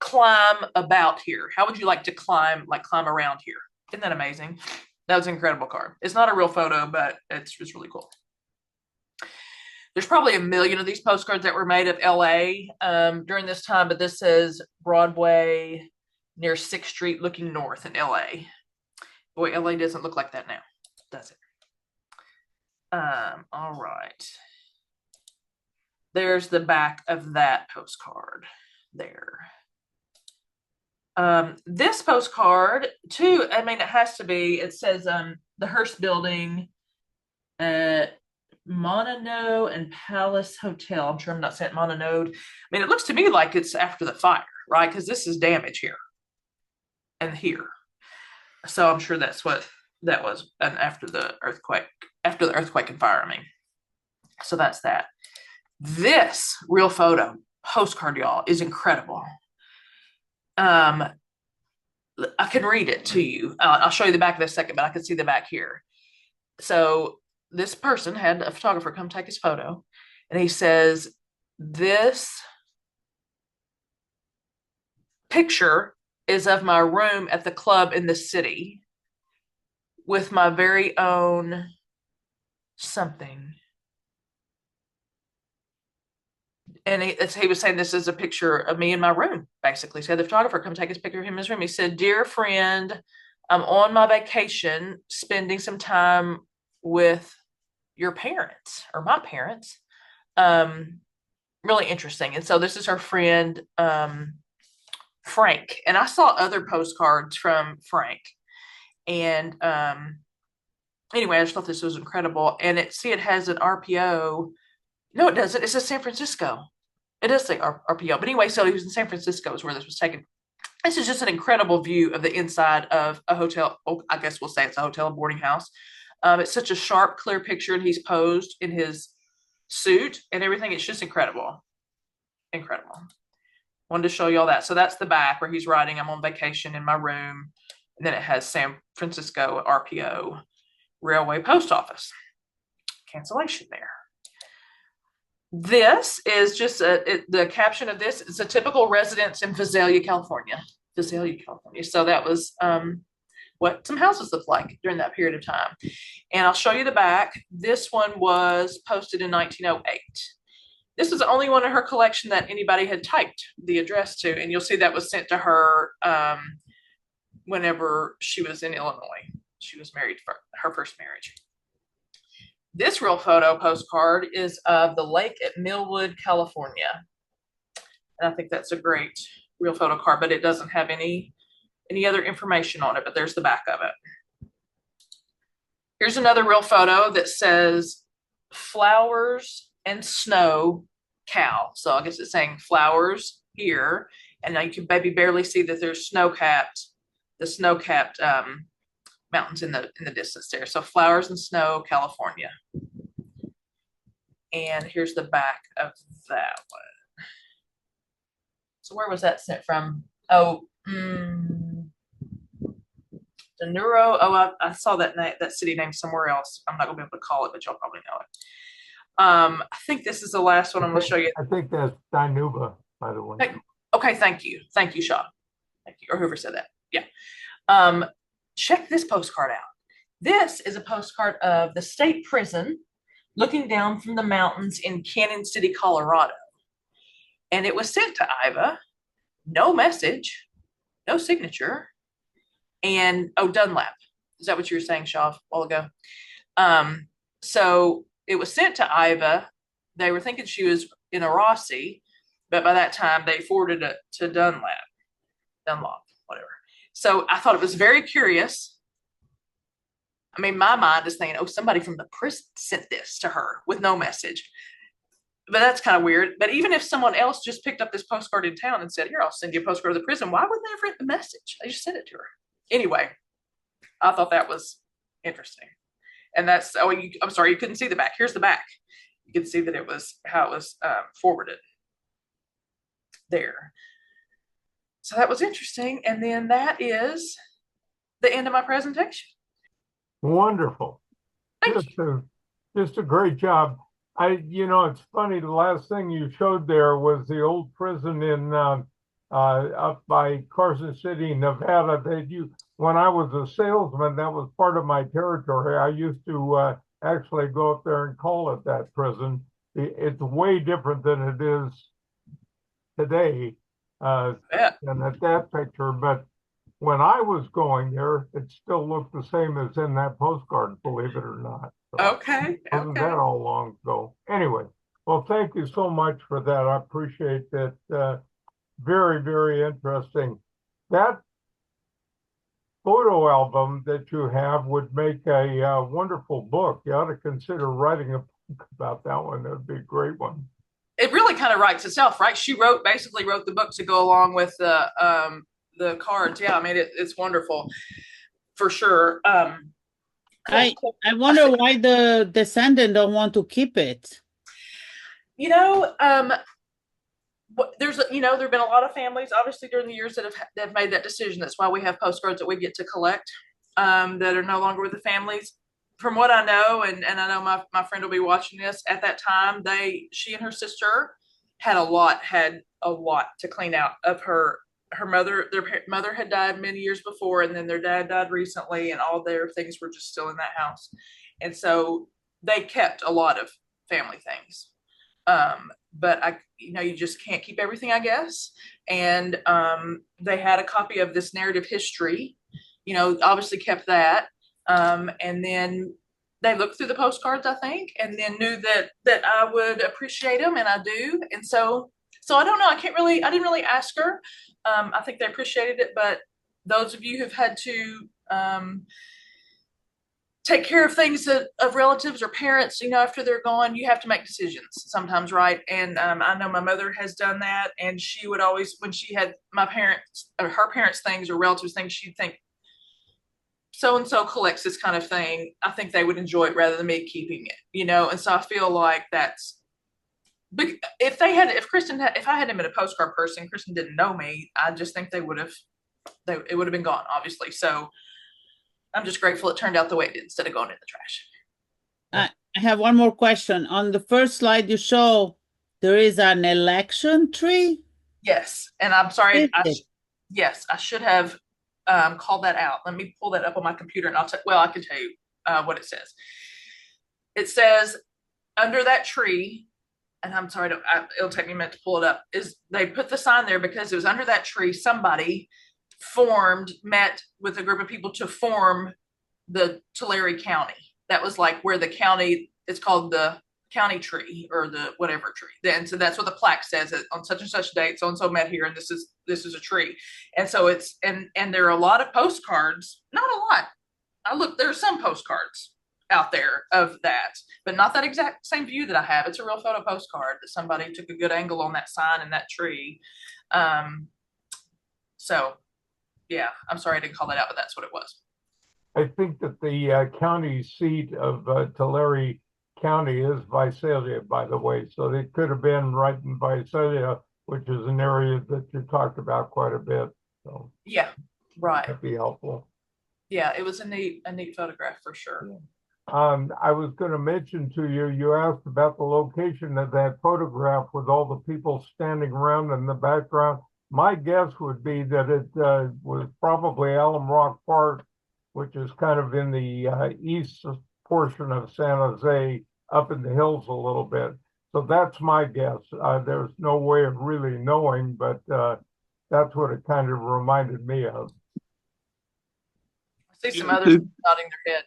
[SPEAKER 1] climb about here? How would you like to climb around here?" Isn't that amazing? That was an incredible card. It's not a real photo, but it's really cool. There's probably a million of these postcards that were made of LA during this time, but this says Broadway near 6th Street looking north in LA. Boy, LA doesn't look like that now, does it? All right. There's the back of that postcard there. This postcard too, I mean, it has to be, it says the Hearst building at Mononode and Palace Hotel. I'm sure I'm not saying Mononode. I mean, it looks to me like it's after the fire, right? Because this is damage here and here. So I'm sure that's what that was, and after the earthquake and fire, I mean. So that's that. This real photo postcard, y'all, is incredible. I can read it to you. I'll show you the back of this second, but I can see the back here. So this person had a photographer come take his photo, and he says, "This picture is of my room at the club in the city with my very own something." And he was saying this is a picture of me in my room, basically. So the photographer come take his picture of him in his room. He said, "Dear friend, I'm on my vacation, spending some time with your parents or my parents." Really interesting. And so this is her friend, Frank. And I saw other postcards from Frank. And anyway, I just thought this was incredible. And it has an RPO. No, it doesn't. It says San Francisco. It does say RPO. But anyway, so he was in San Francisco is where this was taken. This is just an incredible view of the inside of a hotel. Oh, I guess we'll say it's a hotel, boarding house. It's such a sharp, clear picture, and he's posed in his suit and everything. It's just incredible. Incredible. Wanted to show you all that. So that's the back where he's writing, "I'm on vacation in my room." And then it has San Francisco RPO, Railway Post Office. Cancellation there. This is just the caption of this is a typical residence in Visalia, California. Visalia, California. So that was what some houses looked like during that period of time. And I'll show you the back. This one was posted in 1908. This is the only one in her collection that anybody had typed the address to. And you'll see that was sent to her whenever she was in Illinois. She was married for her first marriage. This real photo postcard is of the lake at Millwood, California. And I think that's a great real photo card, but it doesn't have any other information on it, but there's the back of it. Here's another real photo that says flowers and snow, Cal. So I guess it's saying flowers here. And now you can maybe barely see that there's the snow-capped mountains in the distance there. So flowers and snow, California. And here's the back of that one. So where was that sent from? Oh, the Neuro. Oh, I saw that city name somewhere else. I'm not gonna be able to call it, but y'all probably know it. I think this is the last one I'm going to show you.
[SPEAKER 2] I think that's Dinuba, by the way.
[SPEAKER 1] Okay, thank you, Shaw. Thank you, or whoever said that. Yeah. Check this postcard out. This is a postcard of the state prison looking down from the mountains in Canyon City, Colorado. And it was sent to Iva. No message, no signature, and Dunlap. Is that what you were saying, Shaw, a while ago? So it was sent to Iva. They were thinking she was in a Rossi, but by that time they forwarded it to Dunlop, whatever. So I thought it was very curious. I mean, my mind is thinking, oh, somebody from the prison sent this to her with no message. But that's kind of weird. But even if someone else just picked up this postcard in town and said, here, I'll send you a postcard to the prison, why wouldn't they have written the message? They just sent it to her. Anyway, I thought that was interesting. And that's, I'm sorry, you couldn't see the back. Here's the back. You can see that it was how it was forwarded there. So that was interesting. And then that is the end of my presentation.
[SPEAKER 2] Wonderful.
[SPEAKER 1] Thank you.
[SPEAKER 2] Just a great job. It's funny, the last thing you showed there was the old prison in up by Carson City, Nevada. When I was a salesman, that was part of my territory. I used to actually go up there and call it that prison. It's way different than it is today and at that picture. But when I was going there, it still looked the same as in that postcard, believe it or not.
[SPEAKER 1] So okay.
[SPEAKER 2] Wasn't that all long ago? Anyway, well, thank you so much for that. I appreciate that. Very, very interesting. That photo album that you have would make a wonderful book. You ought to consider writing a book about that one. That would be a great one.
[SPEAKER 1] It really kind of writes itself, right? She basically wrote the book to go along with the cards. Yeah, I mean, it's wonderful for sure.
[SPEAKER 3] I wonder why the descendant don't want to keep it.
[SPEAKER 1] There's there've been a lot of families obviously during the years that have made that decision. That's why we have postcards that we get to collect that are no longer with the families. From what I know, and I know my friend will be watching this, at that time she and her sister had a lot to clean out of her mother. Their mother had died many years before, and then their dad died recently, and all their things were just still in that house. And so they kept a lot of family things. But you just can't keep everything, I guess. And they had a copy of this narrative history, obviously kept that. And then they looked through the postcards, I think, and then knew that I would appreciate them, and I do. And so I don't know. I didn't really ask her. I think they appreciated it, but those of you who've had to take care of things of relatives or parents, after they're gone, you have to make decisions sometimes, right? And I know my mother has done that, and she would always, when she had my parents or her parents' things or relatives' things, she'd think, so-and-so collects this kind of thing. I think they would enjoy it rather than me keeping it, And so I feel like that's, if I had been a postcard person, Kristen didn't know me, I just think it would have been gone, obviously. So I'm just grateful it turned out the way it did instead of going in the trash.
[SPEAKER 3] I have one more question. On the first slide you show, there is an election tree?
[SPEAKER 1] Yes, and I'm sorry. Yes, I should have called that out. Let me pull that up on my computer, and I can tell you what it says. It says under that tree, and I'm sorry, it'll take me a minute to pull it up, is they put the sign there because it was under that tree somebody met with a group of people to form the Tulare County. That was like where the county, it's called the county tree or the whatever tree. And so that's what the plaque says, that on such and such date, so and so met here, and this is a tree. And so it's and there are a lot of postcards, not a lot. There are some postcards out there of that, but not that exact same view that I have. It's a real photo postcard that somebody took a good angle on that sign and that tree. So yeah, I'm sorry I didn't call that out, but that's what it was.
[SPEAKER 2] I think that the county seat of Tulare County is Visalia, by the way. So it could have been right in Visalia, which is an area that you talked about quite a bit. So
[SPEAKER 1] yeah, right.
[SPEAKER 2] That'd be helpful.
[SPEAKER 1] Yeah, it was a neat photograph for sure.
[SPEAKER 2] Yeah. I was going to mention to you, you asked about the location of that photograph with all the people standing around in the background. My guess would be that it was probably Alum Rock Park, which is kind of in the east portion of San Jose, up in the hills a little bit. So that's my guess. There's no way of really knowing, but that's what it kind of reminded me of.
[SPEAKER 1] See some others nodding their head.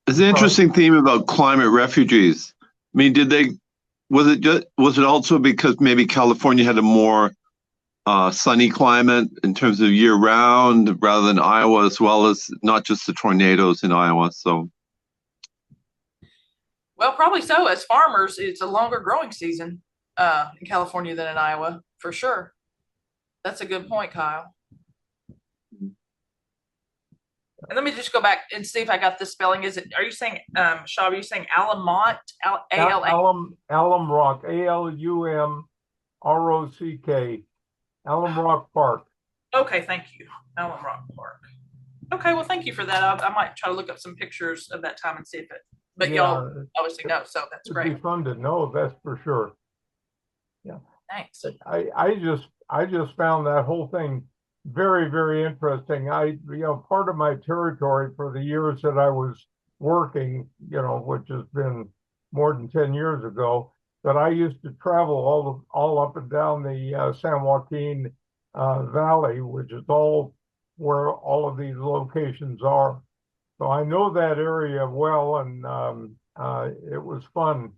[SPEAKER 4] It's an interesting theme about climate refugees. I mean, was it also because maybe California had a more sunny climate in terms of year round rather than Iowa, as well as not just the tornadoes in Iowa? So,
[SPEAKER 1] well, probably so. As farmers, it's a longer growing season in California than in Iowa, for sure. That's a good point, Kyle. And let me just go back and see if I got the spelling. Are you saying, Shaw, are you saying Alamont?
[SPEAKER 2] Alum Rock, ALUMROCK, Alum Rock Park.
[SPEAKER 1] Okay, thank you. Alum Rock Park. Okay, well, thank you for that. I might try to look up some pictures of that time and see if it, but y'all obviously know, so that's great.
[SPEAKER 2] It'd be fun to know, that's for sure. Yeah.
[SPEAKER 1] Thanks.
[SPEAKER 2] I just found that whole thing very, very interesting. Part of my territory for the years that I was working, which has been more than 10 years ago, that I used to travel all up and down the San Joaquin Valley, which is all where all of these locations are. So I know that area well, and it was fun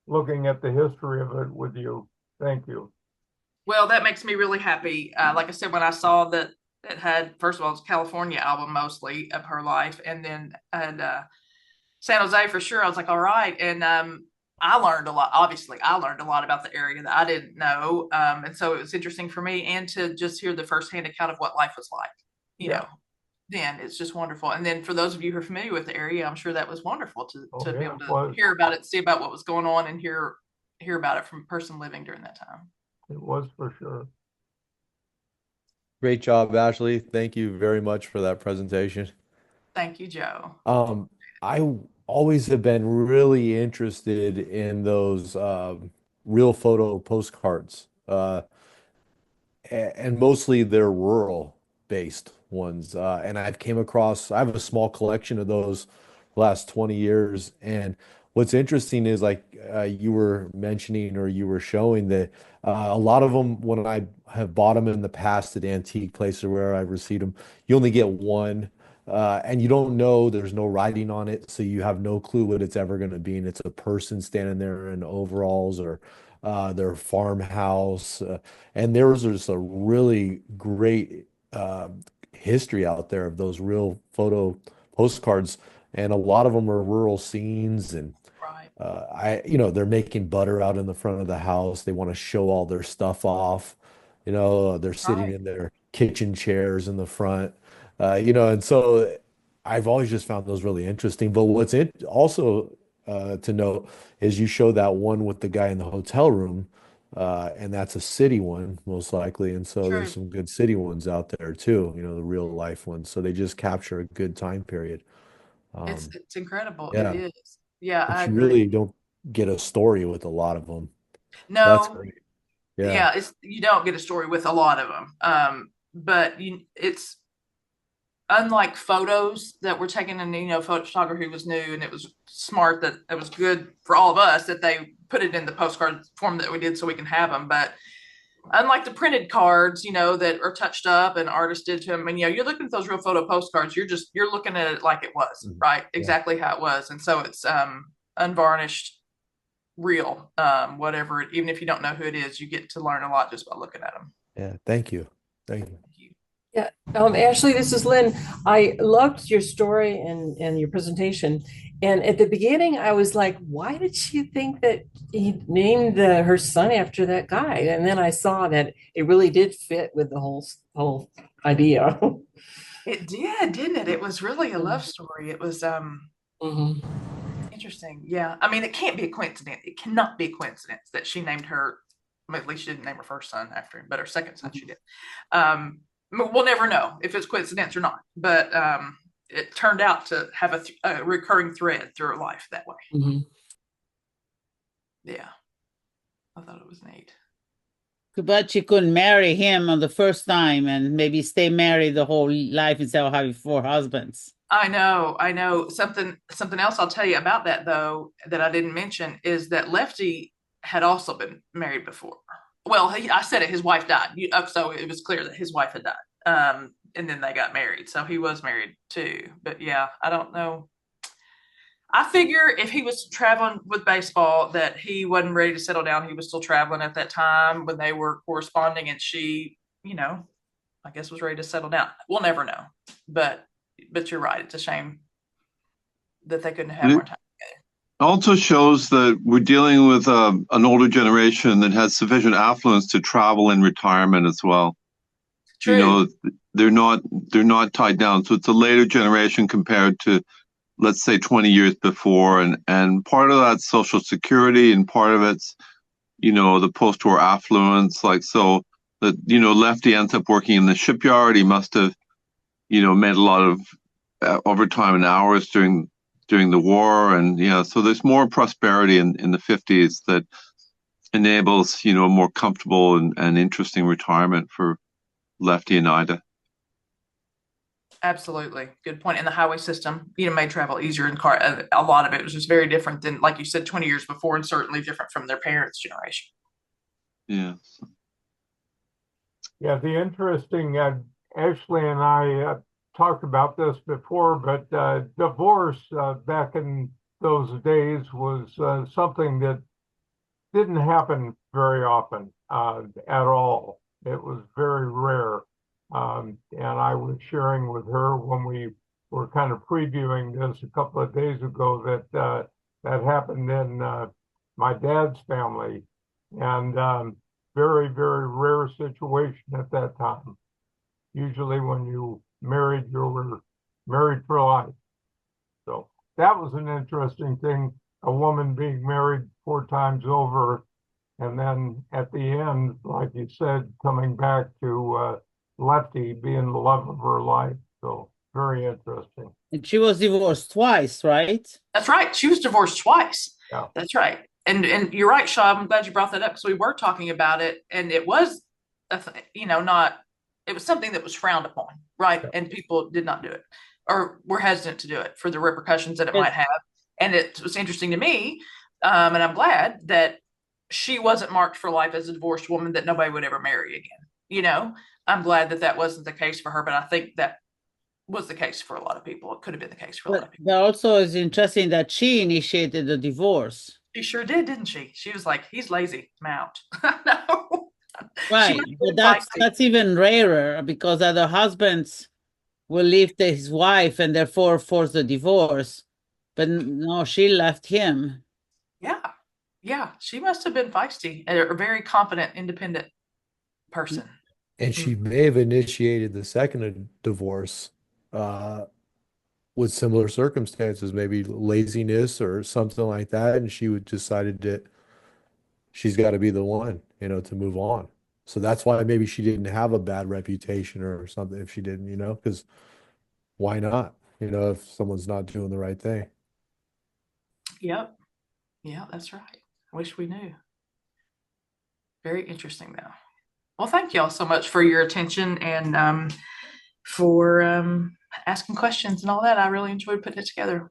[SPEAKER 2] looking at the history of it with you. Thank you.
[SPEAKER 1] Well, that makes me really happy. Like I said, when I saw that it had, first of all, it's California album mostly of her life, and then San Jose for sure. I was like, all right. And I learned a lot. Obviously, I learned a lot about the area that I didn't know. And so it was interesting for me, and to just hear the firsthand account of what life was like, you know, then it's just wonderful. And then for those of you who are familiar with the area, I'm sure that was wonderful to be able to hear about it, see about what was going on, and hear about it from a person living during that time.
[SPEAKER 2] It was for sure.
[SPEAKER 5] Great job, Ashley. Thank you very much for that presentation.
[SPEAKER 1] Thank you, Joe.
[SPEAKER 5] I always have been really interested in those real photo postcards, and mostly they're rural based ones. And I have a small collection of those last 20 years. And what's interesting is, like you were mentioning, or you were showing, that a lot of them, when I have bought them in the past at antique places where I've received them, you only get one. And you don't know, there's no writing on it, so you have no clue what it's ever going to be. And it's a person standing there in overalls, or their farmhouse. And there's just a really great history out there of those real photo postcards. And a lot of them are rural scenes, and they're making butter out in the front of the house. They want to show all their stuff off. They're sitting in their kitchen chairs in the front. And so I've always just found those really interesting. But what's also to note is you show that one with the guy in the hotel room, and that's a city one, most likely. And so there's some good city ones out there too, the real life ones. So they just capture a good time period.
[SPEAKER 1] It's incredible.
[SPEAKER 5] Yeah.
[SPEAKER 1] It is. Yeah,
[SPEAKER 5] But
[SPEAKER 1] I
[SPEAKER 5] you
[SPEAKER 1] agree.
[SPEAKER 5] really don't get a story with a lot of them.
[SPEAKER 1] No,
[SPEAKER 5] That's great.
[SPEAKER 1] yeah, you don't get a story with a lot of them. But it's unlike photos that were taken, and photography was new, and it was smart that it was good for all of us that they put it in the postcard form that we did so we can have them. But unlike the printed cards, that are touched up and artists did to them, and you're looking at those real photo postcards, you're looking at it like it was, right? Exactly how it was. And so it's unvarnished, real, whatever, even if you don't know who it is, you get to learn a lot just by looking at them.
[SPEAKER 5] Yeah. Thank you.
[SPEAKER 6] Yeah, Ashley, this is Lynn. I loved your story and your presentation. And at the beginning, I was like, why did she think that he named her son after that guy? And then I saw that it really did fit with the whole idea.
[SPEAKER 1] It did, didn't it? It was really a love story. It was interesting. Yeah. I mean, it can't be a coincidence. It cannot be a coincidence that she named her, at least she didn't name her first son after him, but her second son she did. We'll never know if it's coincidence or not, but it turned out to have a recurring thread through her life that way. Yeah, I thought it was neat.
[SPEAKER 3] Too bad she couldn't marry him on the first time and maybe stay married the whole life instead of having 4 husbands.
[SPEAKER 1] I know. Something else I'll tell you about that, though, that I didn't mention, is that Lefty had also been married before. Well, I said it, his wife died. So it was clear that his wife had died. and then they got married. So he was married too. But yeah, I don't know. I figure if he was traveling with baseball, that he wasn't ready to settle down. He was still traveling at that time when they were corresponding, and she, I guess was ready to settle down. We'll never know. But you're right. It's a shame that they couldn't have more time together.
[SPEAKER 4] Also shows that we're dealing with an older generation that has sufficient affluence to travel in retirement as well.
[SPEAKER 1] True.
[SPEAKER 4] They're not tied down. So it's a later generation compared to, let's say, 20 years before, and part of that's Social Security, and part of it's, the post-war affluence. Like, so that, Lefty ends up working in the shipyard. He must have, made a lot of overtime and hours during the war, and so there's more prosperity in the 50s that enables, a more comfortable and interesting retirement for Lefty and Ida.
[SPEAKER 1] Absolutely. Good point. And the highway system, made travel easier in car. A lot of it was just very different than, like you said, 20 years before, and certainly different from their parents' generation.
[SPEAKER 4] Yeah.
[SPEAKER 2] Yeah, the interesting, Ashley and I talked about this before, but divorce back in those days was something that didn't happen very often at all. It was very rare. And I was sharing with her when we were kind of previewing this a couple of days ago that that happened in my dad's family, and very, very rare situation at that time. Usually when you married, you were married for life. So that was an interesting thing, a woman being married 4 times over, and then at the end, like you said, coming back to Lefty being the love of her life. So very interesting.
[SPEAKER 3] And she was divorced twice, right?
[SPEAKER 1] That's right. She was divorced twice.
[SPEAKER 2] Yeah.
[SPEAKER 1] That's right. And you're right, Shaw. I'm glad you brought that up, because we were talking about it, and it was, not, it was something that was frowned upon, right?
[SPEAKER 2] Yeah.
[SPEAKER 1] And people did not do it, or were hesitant to do it for the repercussions that it might have. And it was interesting to me, and I'm glad that she wasn't marked for life as a divorced woman that nobody would ever marry again. I'm glad that that wasn't the case for her, but I think that was the case for a lot of people. It could have been the case for a lot of people.
[SPEAKER 3] But also it's interesting that she initiated the divorce.
[SPEAKER 1] She sure did, didn't she? She was like, he's lazy, I'm out. No.
[SPEAKER 3] Right. But that's even rarer, because other husbands will leave his wife and therefore force the divorce. But no, she left him.
[SPEAKER 1] Yeah. She must have been feisty, a very confident, independent person.
[SPEAKER 5] And she may have initiated the second divorce with similar circumstances, maybe laziness or something like that. And she would decided that she's got to be the one, to move on. So that's why maybe she didn't have a bad reputation or something if she didn't, because why not, if someone's not doing the right thing.
[SPEAKER 1] Yep. Yeah, that's right. I wish we knew. Very interesting, though. Well, thank y'all so much for your attention and for asking questions and all that. I really enjoyed putting it together.